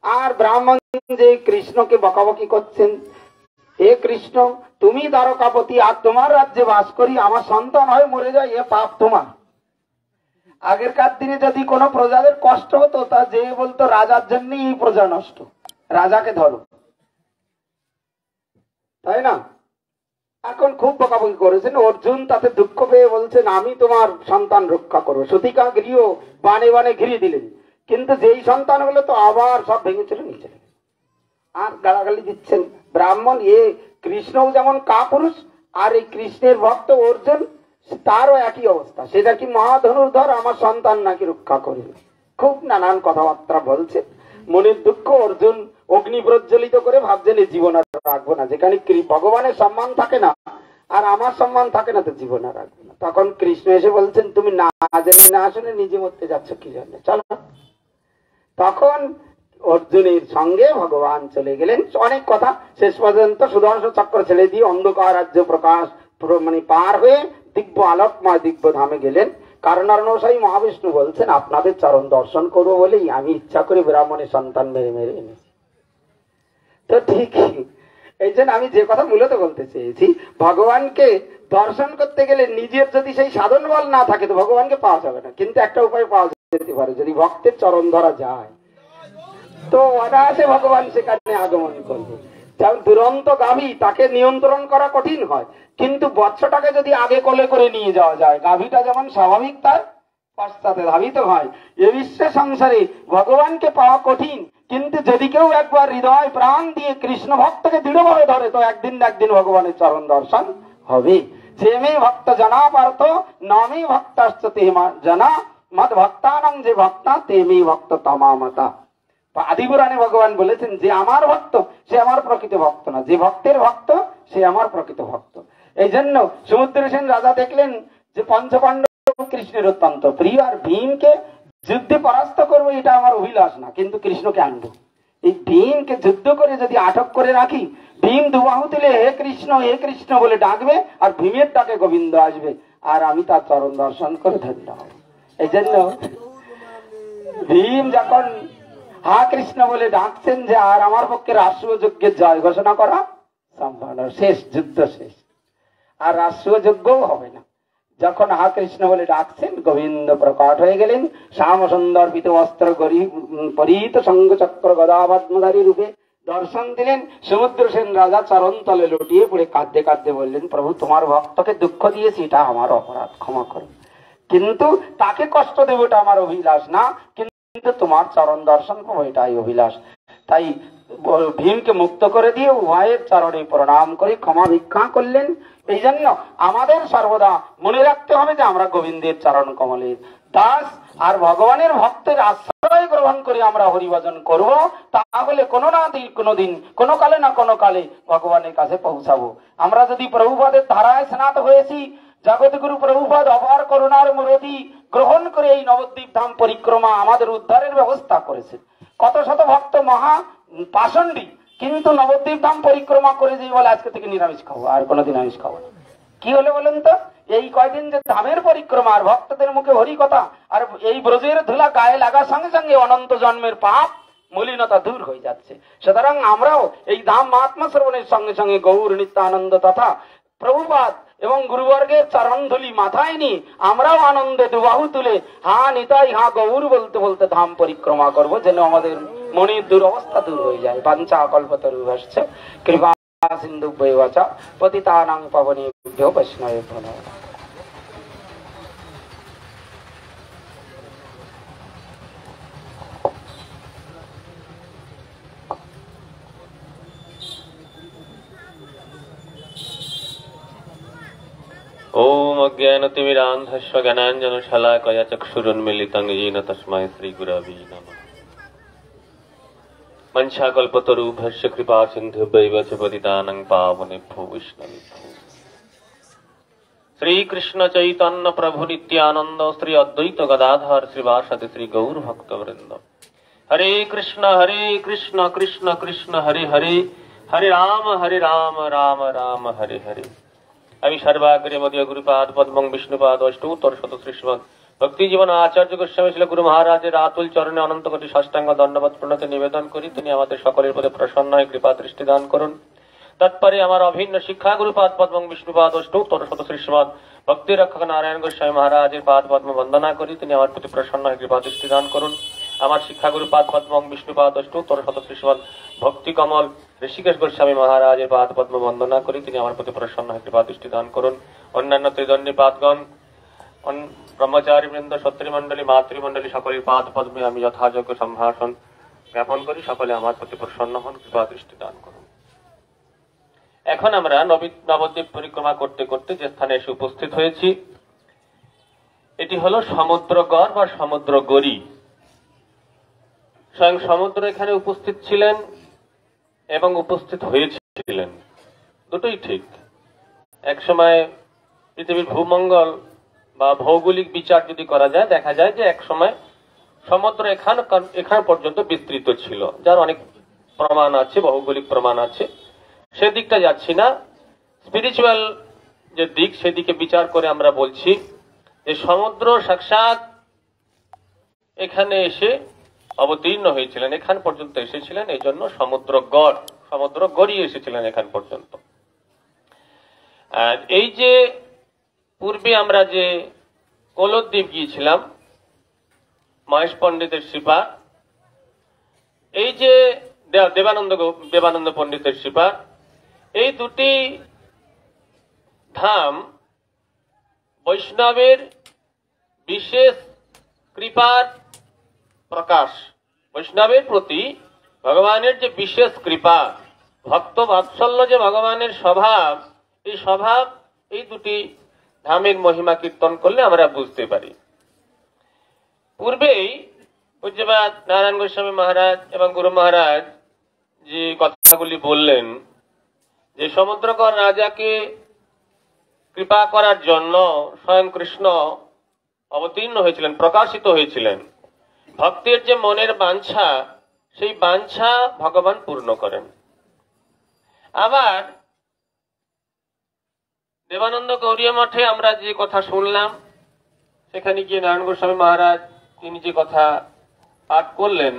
আর ব্রাহ্মণ যে কৃষ্ণকে বকাবকি করছেন, হে কৃষ্ণ তুমি দ্বারকাপতি, আর তোমার রাজ্যে বাস করি, আমার সন্তান হয় মরে যায়, এ পাপ তোমার। আগেরকার দিনে যদি কোনো প্রজাদের কষ্ট হতো তা যে বলতো রাজার জন্যই এই প্রজা নষ্ট, রাজাকে ধরো, তাই না? এখন খুব বকাবকি করেছেন। অর্জুন তাতে দুঃখ পেয়ে বলছেন আমি তোমার সন্তান রক্ষা করবো। সতীকা গৃহ বানে বানে ঘিরিয়ে দিলেন, কিন্তু যেই সন্তান হলো তো আবার সব ভেঙে চলে নিচে আর গালাগালি দিচ্ছেন। ব্রাহ্মণ এ কৃষ্ণও যেমন কাপুরুষ, আর এই কৃষ্ণের ভক্ত অর্জুন তারও একই অবস্থা, সেটা কি মহাধনুর্ধর, আমার সন্তান নাকি রক্ষা করবে। খুব নানান কথাবার্তা বলছে, মনের দুঃখ। অর্জুন অগ্নি প্রজ্বলিত করে ভাবছেন এই জীবন আর রাখবো না। যেখানে ভগবানের সম্মান থাকে না, আর আমার সম্মান থাকে না তো জীবন আর রাখবে না। তখন কৃষ্ণ এসে বলছেন, তুমি না জেনে না শুনে নিজে মরতে যাচ্ছ কি জন্য, চলো। তখন অর্জুনের সঙ্গে ভগবান চলে গেলেন। অনেক কথা, শেষ পর্যন্ত সুদর্শন চক্র ছেড়ে দিয়ে অন্ধকার রাজ্য প্রকাশ মানে পার হয়ে দিব্য আলোকময় দিব্য ধামে গেলেন। কারণ অর্ণবসায়ী মহাবিষ্ণু বলছেন, আপনাদের চরণ দর্শন করবো বলেই আমি ইচ্ছা করে ব্রাহ্মণের সন্তান মেরে মেরে এনেছি। তো ঠিক এই জন্য আমি যে কথা মূলত বলতে চেয়েছি, ভগবানকে দর্শন করতে গেলে নিজের যদি সেই সাধন বল না থাকে তো ভগবানকে পাওয়া যাবে না। কিন্তু একটা উপায় পাওয়া যেতে পারে, যদি ভক্তের চরণ ধরা যায় তো অনায়াসে ভগবান সেখানে আগমন করবে। যেমন দুরন্ত গাভী, তাকে নিয়ন্ত্রণ করা কঠিন হয়, কিন্তু বৎসটাকে যদি আগে কোলে করে নিয়ে যাওয়া যায়, গাভীটা যেমন স্বাভাবিক তার পশ্চাতে ধাবিত হয়। এ বিশ্বে সংসারে ভগবানকে পাওয়া কঠিন, কিন্তু যদি কেউ একবার হৃদয় প্রাণ দিয়ে কৃষ্ণ ভক্তকে দৃঢ়ভাবে ধরে তো একদিন না একদিন ভগবানের চরণ দর্শন হবে। যে মে ভক্ত জানা পার্থ নামে ভক্তাশ্চ তে জানা মত ভক্তানাং, যে ভক্তা তে মে ভক্ত তমামতা। আদিপুরাণে ভগবান বলেছেন, যে আমার ভক্ত সে আমার প্রকৃত ভক্ত না, যে ভক্তের ভক্ত সে আমার প্রকৃত ভক্ত। এই জন্য সমুদ্রসেন রাজা দেখলেন যে পঞ্চপাণ্ডব কৃষ্ণের অত্যন্ত প্রিয়, আর ভীমকে যুদ্ধে পরাস্ত করবো এটা আমার অভিলাষ না, কিন্তু কৃষ্ণকে আনবো। এই ভীমকে যুদ্ধ করে যদি আটক করে রাখি, ভীম দুবাহু তুলে হে কৃষ্ণ বলে ডাকবে, আর ভীমের ডাকে গোবিন্দ আসবে, আর আমি তার চরণ দর্শন করে ধন্য হব। এই জন্য ভীম যখন হা কৃষ্ণ বলে ডাকছেন, যে আর আমার পক্ষে রাষ্ট্রীয় যজ্ঞের জয় ঘোষণা করা সম্ভব নয়, শেষ, যুদ্ধ শেষ, আর রাষ্ট্রীয় যজ্ঞও হবে না। যখন হা কৃষ্ণ বলে ডাকছেন, গোবিন্দ প্রকট হয়ে গেলেন, শ্যাম সুন্দর পীত বস্ত্র পরিহিত শঙ্খচক্র গদাপদ্মধারী রূপে দর্শন দিলেন। সমুদ্রসেন রাজা চরণ তলে লুটিয়ে পড়ে কাঁদতে কাঁদতে বললেন, প্রভু তোমার ভক্তকে দুঃখ দিয়েছি, এটা আমার অপরাধ, ক্ষমা করুন, কিন্তু তাকে কষ্ট দেবো এটা আমার অভিলাষ না, কিন্তু তোমার চরণ দর্শন পাবো এটাই অভিলাষ। তাই ভীমকে মুক্ত করে দিয়ে উভয়ের চরণে প্রণাম করে ক্ষমা ভিক্ষা করলেন। এই জন্য আমাদের সর্বদা মনে রাখতে হবে যে আমরা গোবিন্দের চরণ কমলের দাস, আর ভগবানের ভক্তের আশ্রয় গ্রহণ করে আমরা হরিভজন করব, তাহলে কোনো না কোনোদিন কোনো কালে না কোনো কালে ভগবানের কাছে পৌঁছাবো। আমরা যদি প্রভুপাদের ধারায় স্নাত হয়েছি, জগৎগুরু প্রভুপাদ অপার করুণার মুরতি গ্রহণ করে এই নবদ্বীপ ধাম পরিক্রমা আমাদের উদ্ধারের ব্যবস্থা করেছে। কত শত ভক্ত মহা পাষণ্ডী, কিন্তু নবদ্বীপ ধাম পরিক্রমা করে যে বলে আজকে থেকে নিরামিষ খাবো, আর কোনোদিন আমিষ খাবো না। কি হলো বলেন তো? এই কয়দিন যে ধামের পরিক্রমা, আর ভক্তদের মুখে হরি কথা, আর এই ব্রজের ধুলা গায়ে লাগার সঙ্গে সঙ্গে অনন্ত জন্মের পাপ মলিনতা দূর হয়ে যাচ্ছে। সুতরাং আমরাও এই ধাম মহাত্মা শ্রবণের সঙ্গে সঙ্গে গৌর নিত্যানন্দ তথা প্রভুপাদ এবং গুরুবর্গের চরণধুলি মাথায় নিয়ে আমরাও আনন্দে দুবাহু তুলে হা নিতাই হা গৌর বলতে বলতে ধাম পরিক্রমা করব, যেন আমাদের মনের দুরবস্থা দূর হয়ে যায়। বাঞ্ছা কল্পতরুভ্যশ্চ কৃপা সিন্ধুভ্যেব চ পতিতানাং পাবনেভ্যো বৈষ্ণবেভ্যো নমঃ। ओम अज्ञानतिमिरान्धस्य ज्ञानाञ्जनशलाकया चक्षुरुन्मीलितं येन तस्मै श्रीगुरवे नमः। वंशाकल्पतरुभ्यश्च कृपासिन्धुभ्यैव च पतितानां पावनेभ्यो वैष्णवेभ्यो। श्रीकृष्ण चैतन्य प्रभु नित्यानंद श्री अद्वैत गदाधर श्रीवासदि श्री गौर भक्तवृंद। हरे कृष्ण कृष्ण कृष्ण हरे हरे, हरे राम राम राम हरे हरे। আমি সর্বাগ্রে মদীয় গুরুপাদ পদ্মং বিষ্ণুপাদ অষ্টোত্তর শত শ্রীমৎ ভক্তি জীবন আচার্য গোস্বামী শিল গুরু মহারাজের আতুল চরণে অনন্ত কোটি সাষ্টাঙ্গ দণ্ডবৎ প্রণতি নিবেদন করি, তিনি আমাদের সকলের প্রতি প্রসন্ন হয়ে কৃপা দৃষ্টি দান করুন। তৎপরে আমার অভিন্ন শিক্ষা গুরুপাদ পদ্মং বিষ্ণুপাদ অষ্টোত্তর শত শ্রীমৎ ভক্তি রক্ষক নারায়ণ গোস্বামী মহারাজের পাদ পদ্ম বন্দনা করি, তিনি আমার প্রতি প্রসন্ন হয়ে কৃপা দৃষ্টি দান করুন। আমার শিক্ষা গুরুপাদ পদ্মং বিষ্ণুপাদ অষ্টোত্তর শত শ্রীমৎ ভক্তি কমল ঋষিকেশ গোস্বামী মহারাজের পাদ পদ্ম বন্দনা করি, তিনি আমার প্রতি প্রসন্ন হয়ে কৃপা দৃষ্টি দান করুন। অন্যান্য ত্রিদণ্ডী পাদগণ, ব্রহ্মচারী বৃন্দ, সত্রীমণ্ডলী, মাতৃমণ্ডলী সকলের পাদ পদ্মে আমি যথাযোগ্য সম্ভাষণ জ্ঞাপন করি, সকলে আমার প্রতি প্রসন্ন হন, কৃপা দৃষ্টি দান করুন। এখন আমরা নবদ্বীপ পরিক্রমা করতে করতে যে স্থানে এসে উপস্থিত হয়েছি, এটি হলো সমুদ্রগড় বা সমুদ্রগড়ি। স্বয়ং সমুদ্র এখানে উপস্থিত ছিলেন এবং উপস্থিত হয়েছিলেন, দুটোই ঠিক। এক সময় পৃথিবীর ভূমঙ্গল বা ভৌগোলিক বিচার যদি করা যায়, দেখা যায় যে এক সময় সমুদ্র এখান পর্যন্ত বিস্তৃত ছিল, যার অনেক প্রমাণ আছে, ভৌগোলিক প্রমাণ আছে। সেদিকটা যাচ্ছি না। স্পিরিচুয়াল যে দিক, সেদিকে বিচার করে আমরা বলছি যে সমুদ্র সাক্ষাৎ এখানে এসে অবতীর্ণ হয়েছিলেন, এখান পর্যন্ত এসেছিলেন। এই জন্য সমুদ্র গড়িয়ে এসেছিলেন এখান পর্যন্ত। আর এই যে পূর্বে আমরা যে কোলদ্বীপ গিয়েছিলাম, মহেশ পণ্ডিতের শিপা, এই যে দেবানন্দ পণ্ডিতের শিপা, এই দুটি ধাম বৈষ্ণবের বিশেষ কৃপার প্রকাশ। বৈষ্ণবের প্রতি ভগবানের যে বিশেষ কৃপা, ভক্ত বাৎসল্য যে ভগবানের স্বভাব, এই স্বভাব এই দুটি ধামের মহিমা কীর্তন করলে আমরা বুঝতে পারি। পূর্বেই পূজ্যপাদ নারায়ণ গোস্বামী মহারাজ এবং গুরু মহারাজ যে কথাগুলি বললেন, যে সমুদ্রকর রাজাকে কৃপা করার জন্য স্বয়ং কৃষ্ণ অবতীর্ণ হয়েছিলেন, প্রকাশিত হয়েছিলেন। ভক্তের যে মনের বাঞ্ছা, সেই বাঞ্ছা ভগবান পূর্ণ করেন। আবার দেবানন্দ গৌড়ীয় মঠে আমরা যে কথা শুনলাম, সেখানে গিয়ে নারায়ণ গোস্বামী মহারাজ তিনি যে কথা পাঠ করলেন,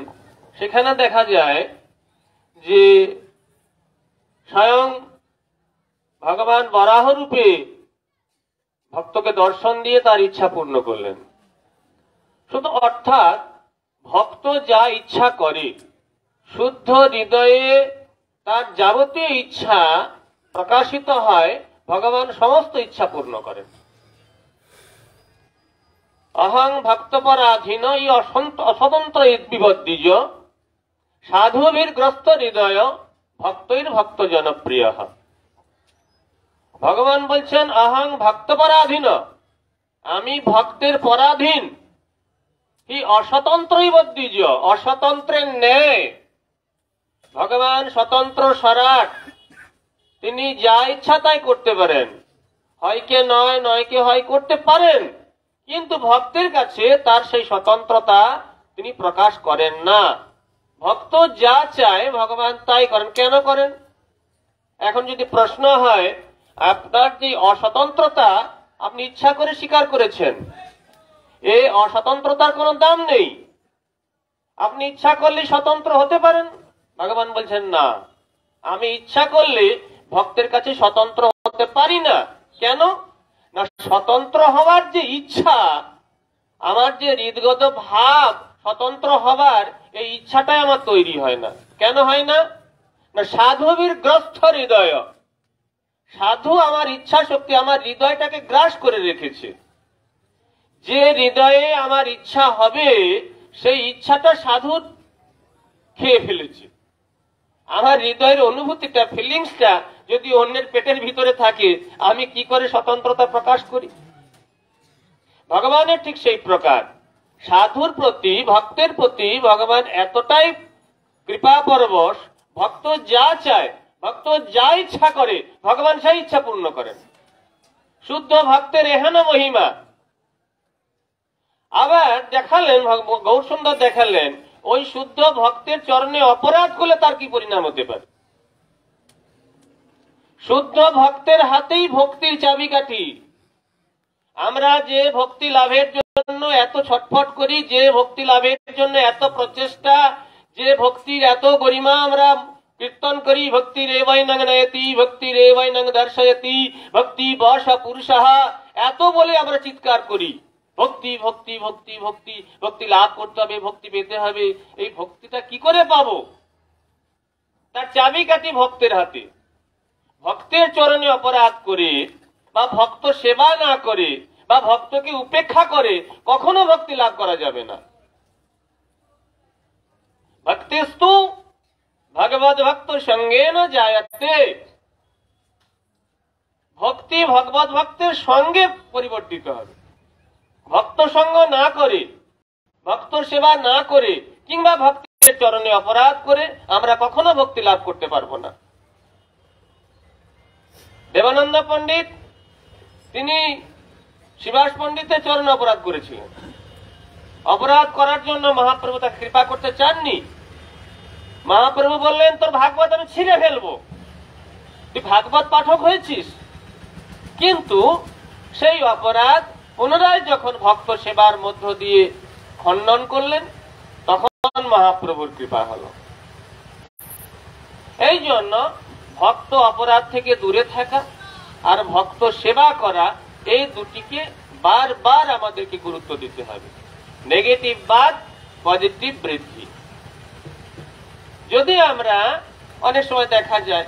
সেখানে দেখা যায় যে স্বয়ং ভগবান বরাহ রূপে ভক্তকে দর্শন দিয়ে তার ইচ্ছা পূর্ণ করলেন। শুধু অর্থাৎ ভক্ত যা ইচ্ছা করে, শুদ্ধ হৃদয়ে তার যাবতীয় ইচ্ছা প্রকাশিত হয়, ভগবান সমস্ত ইচ্ছা পূর্ণ করেন। অহং ভক্তপরাধীন ই অস্বতন্ত্র বিবদ্ধিজ সাধুবীর গ্রস্ত হৃদয় ভক্তৈর ভক্ত জনপ্রিয়। ভগবান বলছেন অহং ভক্তপরাধীন, আমি ভক্তের পরাধীন। কি অস্বতন্ত্রই বদ্ধিজ, অস্বতন্ত্রের ন্যায়। ভগবান স্বতন্ত্র সরাট, তিনি যা ইচ্ছা তাই করতে পারেন। হয়কে নয়, নয়কে হয় করতে পারেন, কিন্তু ভক্তের কাছে তার সেই স্বতন্ত্রতা তিনি প্রকাশ করেন না। ভক্ত যা চায় ভগবান তাই করেন। কেন করেন? এখন যদি প্রশ্ন হয়, আপনার যে অস্বতন্ত্রতা আপনি ইচ্ছা করে স্বীকার করেছেন, এই অস্বতন্ত্রতার কোনো দাম নেই। আপনি ইচ্ছা করলে স্বতন্ত্র হতে পারেন। ভগবান বলছেন না, আমি ইচ্ছা করলে ভক্তের কাছে স্বতন্ত্র হতে পারি না। কেন না, স্বতন্ত্র হওয়ার যে ইচ্ছা, আমার যে হৃদগত ভাব স্বতন্ত্র হবার, এই ইচ্ছাটাই আমার তৈরি হয় না। কেন হয় না? না, সাধুবীর গ্রস্ত হৃদয়। সাধু আমার ইচ্ছা শক্তি, আমার হৃদয়টাকে গ্রাস করে রেখেছে। যে হৃদয়ে আমার ইচ্ছা হবে, সেই ইচ্ছাটা সাধু খেয়ে ফেলেছে। আমার হৃদয়ের অনুভূতিটা, ফিলিংসটা যদি অন্যের পেটের ভিতরে থাকে, আমি কি করে স্বতন্ত্রতা প্রকাশ করি? ভগবানের ঠিক সেই প্রকার। সাধুর প্রতি, ভক্তের প্রতি ভগবান এতটাই কৃপা পরবশ, ভক্ত যা চায়, ভক্ত যা ইচ্ছা করে, ভগবান সেই ইচ্ছা পূর্ণ করেন। শুদ্ধ ভক্তের এহেন মহিমা। আবার দেখালেন, গৌর সুন্দর দেখালেন, ওই শুদ্ধ ভক্তের চরণে অপরাধ করলে তার কি পরিণাম হতে পারে। শুদ্ধ ভক্তের হাতেই ভক্তির চাবিকাঠি। আমরা যে ভক্তি লাভের জন্য এত ছটফট করি, যে ভক্তি লাভের জন্য এত প্রচেষ্টা, যে ভক্তির এত গরিমা আমরা কীর্তন করি, ভক্তি রেবৈনং নয়তি, ভক্তি রেবৈনং দর্শয়তি, ভক্তি বশ পুরুষঃ, এত বলে আমরা চিৎকার করি, ভক্তি ভক্তি ভক্তি ভক্তি, ভক্তি লাভ করতে হবে, ভক্তি পেতে হবে। এই ভক্তিটা কি করে পাবো? তার চাবিকাঠি ভক্তের হাতে। ভক্তের চরণে অপরাধ করে বা ভক্ত সেবা না করে বা ভক্তকে উপেক্ষা করে কখনো ভক্তি লাভ করা যাবে না। ভক্তিস্তু ভগবদ ভক্ত সঙ্গে না জায়তে। ভক্তি ভগবত ভক্তের সঙ্গে পরিবর্তিত হবে। ভক্ত সঙ্গ না করে, ভক্ত সেবা না করে, কিংবা ভক্তের চরণে অপরাধ করে আমরা কখনো ভক্তি লাভ করতে পারবো না। দেবানন্দ পণ্ডিত তিনি শিবাস পণ্ডিতের চরণে অপরাধ করেছিলেন। অপরাধ করার জন্য মহাপ্রভু তাকে কৃপা করতে চাননি। মহাপ্রভু বললেন, তোর ভাগবত আমি ছিঁড়ে ফেলবো, তুই ভাগবত পাঠক হয়েছিস। কিন্তু সেই অপরাধ পুনরায় যখন ভক্ত সেবার মধ্য দিয়ে খণ্ডন করলেন, তখন মহাপ্রভুর কৃপা হলো। এই জন্য ভক্ত অপরাধ থেকে দূরে থাকা আর ভক্ত সেবা করা, এই দুটিকে বারবার আমাদেরকে গুরুত্ব দিতে হবে। নেগেটিভ বাদ, পজিটিভ বৃদ্ধি। যদি আমরা অনেক সময় দেখা যায়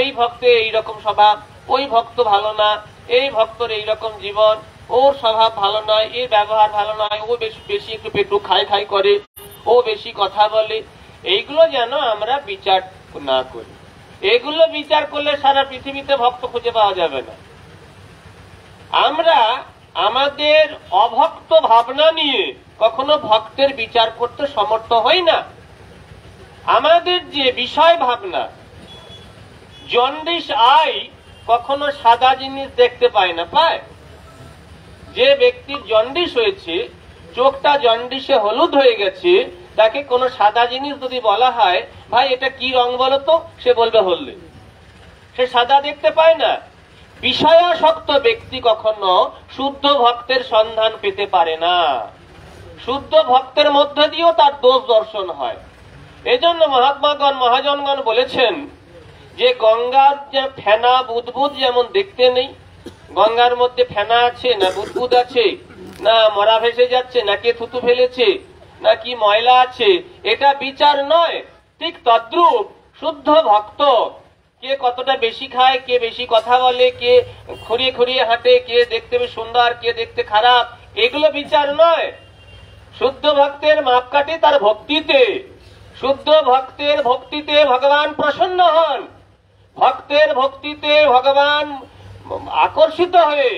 এই ভক্তের এইরকম স্বভাব, ওই ভক্ত ভালো না, এই ভক্তর এইরকম জীবন, ওর স্বভাব ভালো নয়, এর ব্যবহার ভালো নয়, ও বেশি একটু পেটু খাই খাই করে, ও বেশি কথা বলে, এইগুলো যেন আমরা বিচার না করি। এগুলো বিচার করলে সারা পৃথিবীতে ভক্ত খুঁজে পাওয়া যাবে না। আমরা আমাদের অভক্ত ভাবনা নিয়ে কখনো ভক্তের বিচার করতে সমর্থ হই না। আমাদের যে বিষয় ভাবনা, জন্ডিস আই কখনো সাদা জিনিস দেখতে পায় না, পায়? যে ব্যক্তির জন্ডিস হয়েছে, চোখটা জন্ডিসে হলুদ হয়ে গেছে, তাকে কোনো সাদা জিনিস যদি বলা হয়, ভাই এটা কি রং বলো তো, সে বলবে হলদে। সে সাদা দেখতে পায় না। বিষয়াসক্ত ব্যক্তি কখনো শুদ্ধ ভক্তের সন্ধান পেতে পারে না। শুদ্ধ ভক্তের মধ্য দিয়েও তার দোষ দর্শন হয়। এজন্য মহাত্মাগণ, মহাজনগণ বলেছেন যে গঙ্গার যে ফেনা বুদবুদ যেমন দেখতে নেই, গঙ্গার মধ্যে ফেনা আছে না বুদবুদ আছে, না মরা ভেসে যাচ্ছে, না কে থুতু ফেলেছে, না কি ময়লা আছে, এটা বিচার নয়। ঠিক তদ্রূপ শুদ্ধ ভক্ত কে কতটা বেশি খায়, কে বেশি কথা বলে, কে খুঁড়িয়ে খুঁড়িয়ে হাঁটে, কে দেখতে সুন্দর, কে দেখতে খারাপ, এগুলো বিচার নয়। শুদ্ধ ভক্তের মাপকাঠি তার ভক্তিতে। শুদ্ধ ভক্তের ভক্তিতে ভগবান প্রসন্ন হন। ভক্তের ভক্তিতে ভগবান আকর্ষিত হয়ে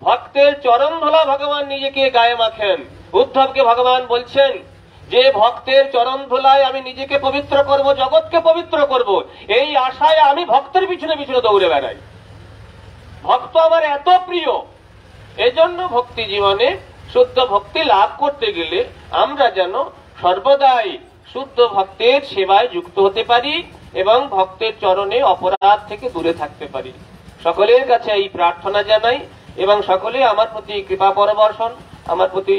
ভক্তের চরণ ধুলা ভগবান নিজেকে গায়ে মাখেন। উদ্ধবকে ভগবান বলছেন যে ভক্তের চরণ ধুলায় আমি নিজেকে পবিত্র করব, জগৎকে পবিত্র করব, এই আশায় আমি ভক্তের পিছনে পিছনে দৌড়ে বেড়াই। ভক্ত আমার এত প্রিয়। এজন্য ভক্তি জীবনে শুদ্ধ ভক্তি লাভ করতে গেলে আমরা যেন সর্বদাই শুদ্ধ ভক্তের সেবায় যুক্ত হতে পারি এবং ভক্তের চরণে অপরাধ থেকে দূরে থাকতে পারি। সকলের কাছে এই প্রার্থনা জানাই এবং সকলে আমার প্রতি কৃপা পরবর্ষণ, আমার প্রতি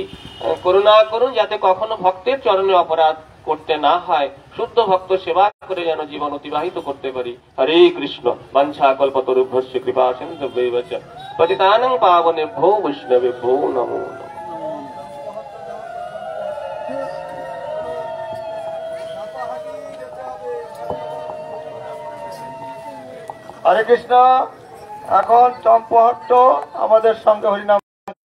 করুণা করুন, যাতে কখনো ভক্তের চরণে অপরাধ করতে না হয়, শুদ্ধ ভক্ত সেবা করে যেন জীবন অতিবাহিত করতে পারি। হরে কৃষ্ণ। বাঞ্ছা কল্পতরুভ্যশ্চ কৃপা সিন্ধুভ্যৈব চ পতিতানাং পাবনেভ্যো বৈষ্ণবেভ্যো নমো নমঃ। হরে কৃষ্ণ। এখন চম্পহট্ট আমাদের সঙ্গে হরিনাম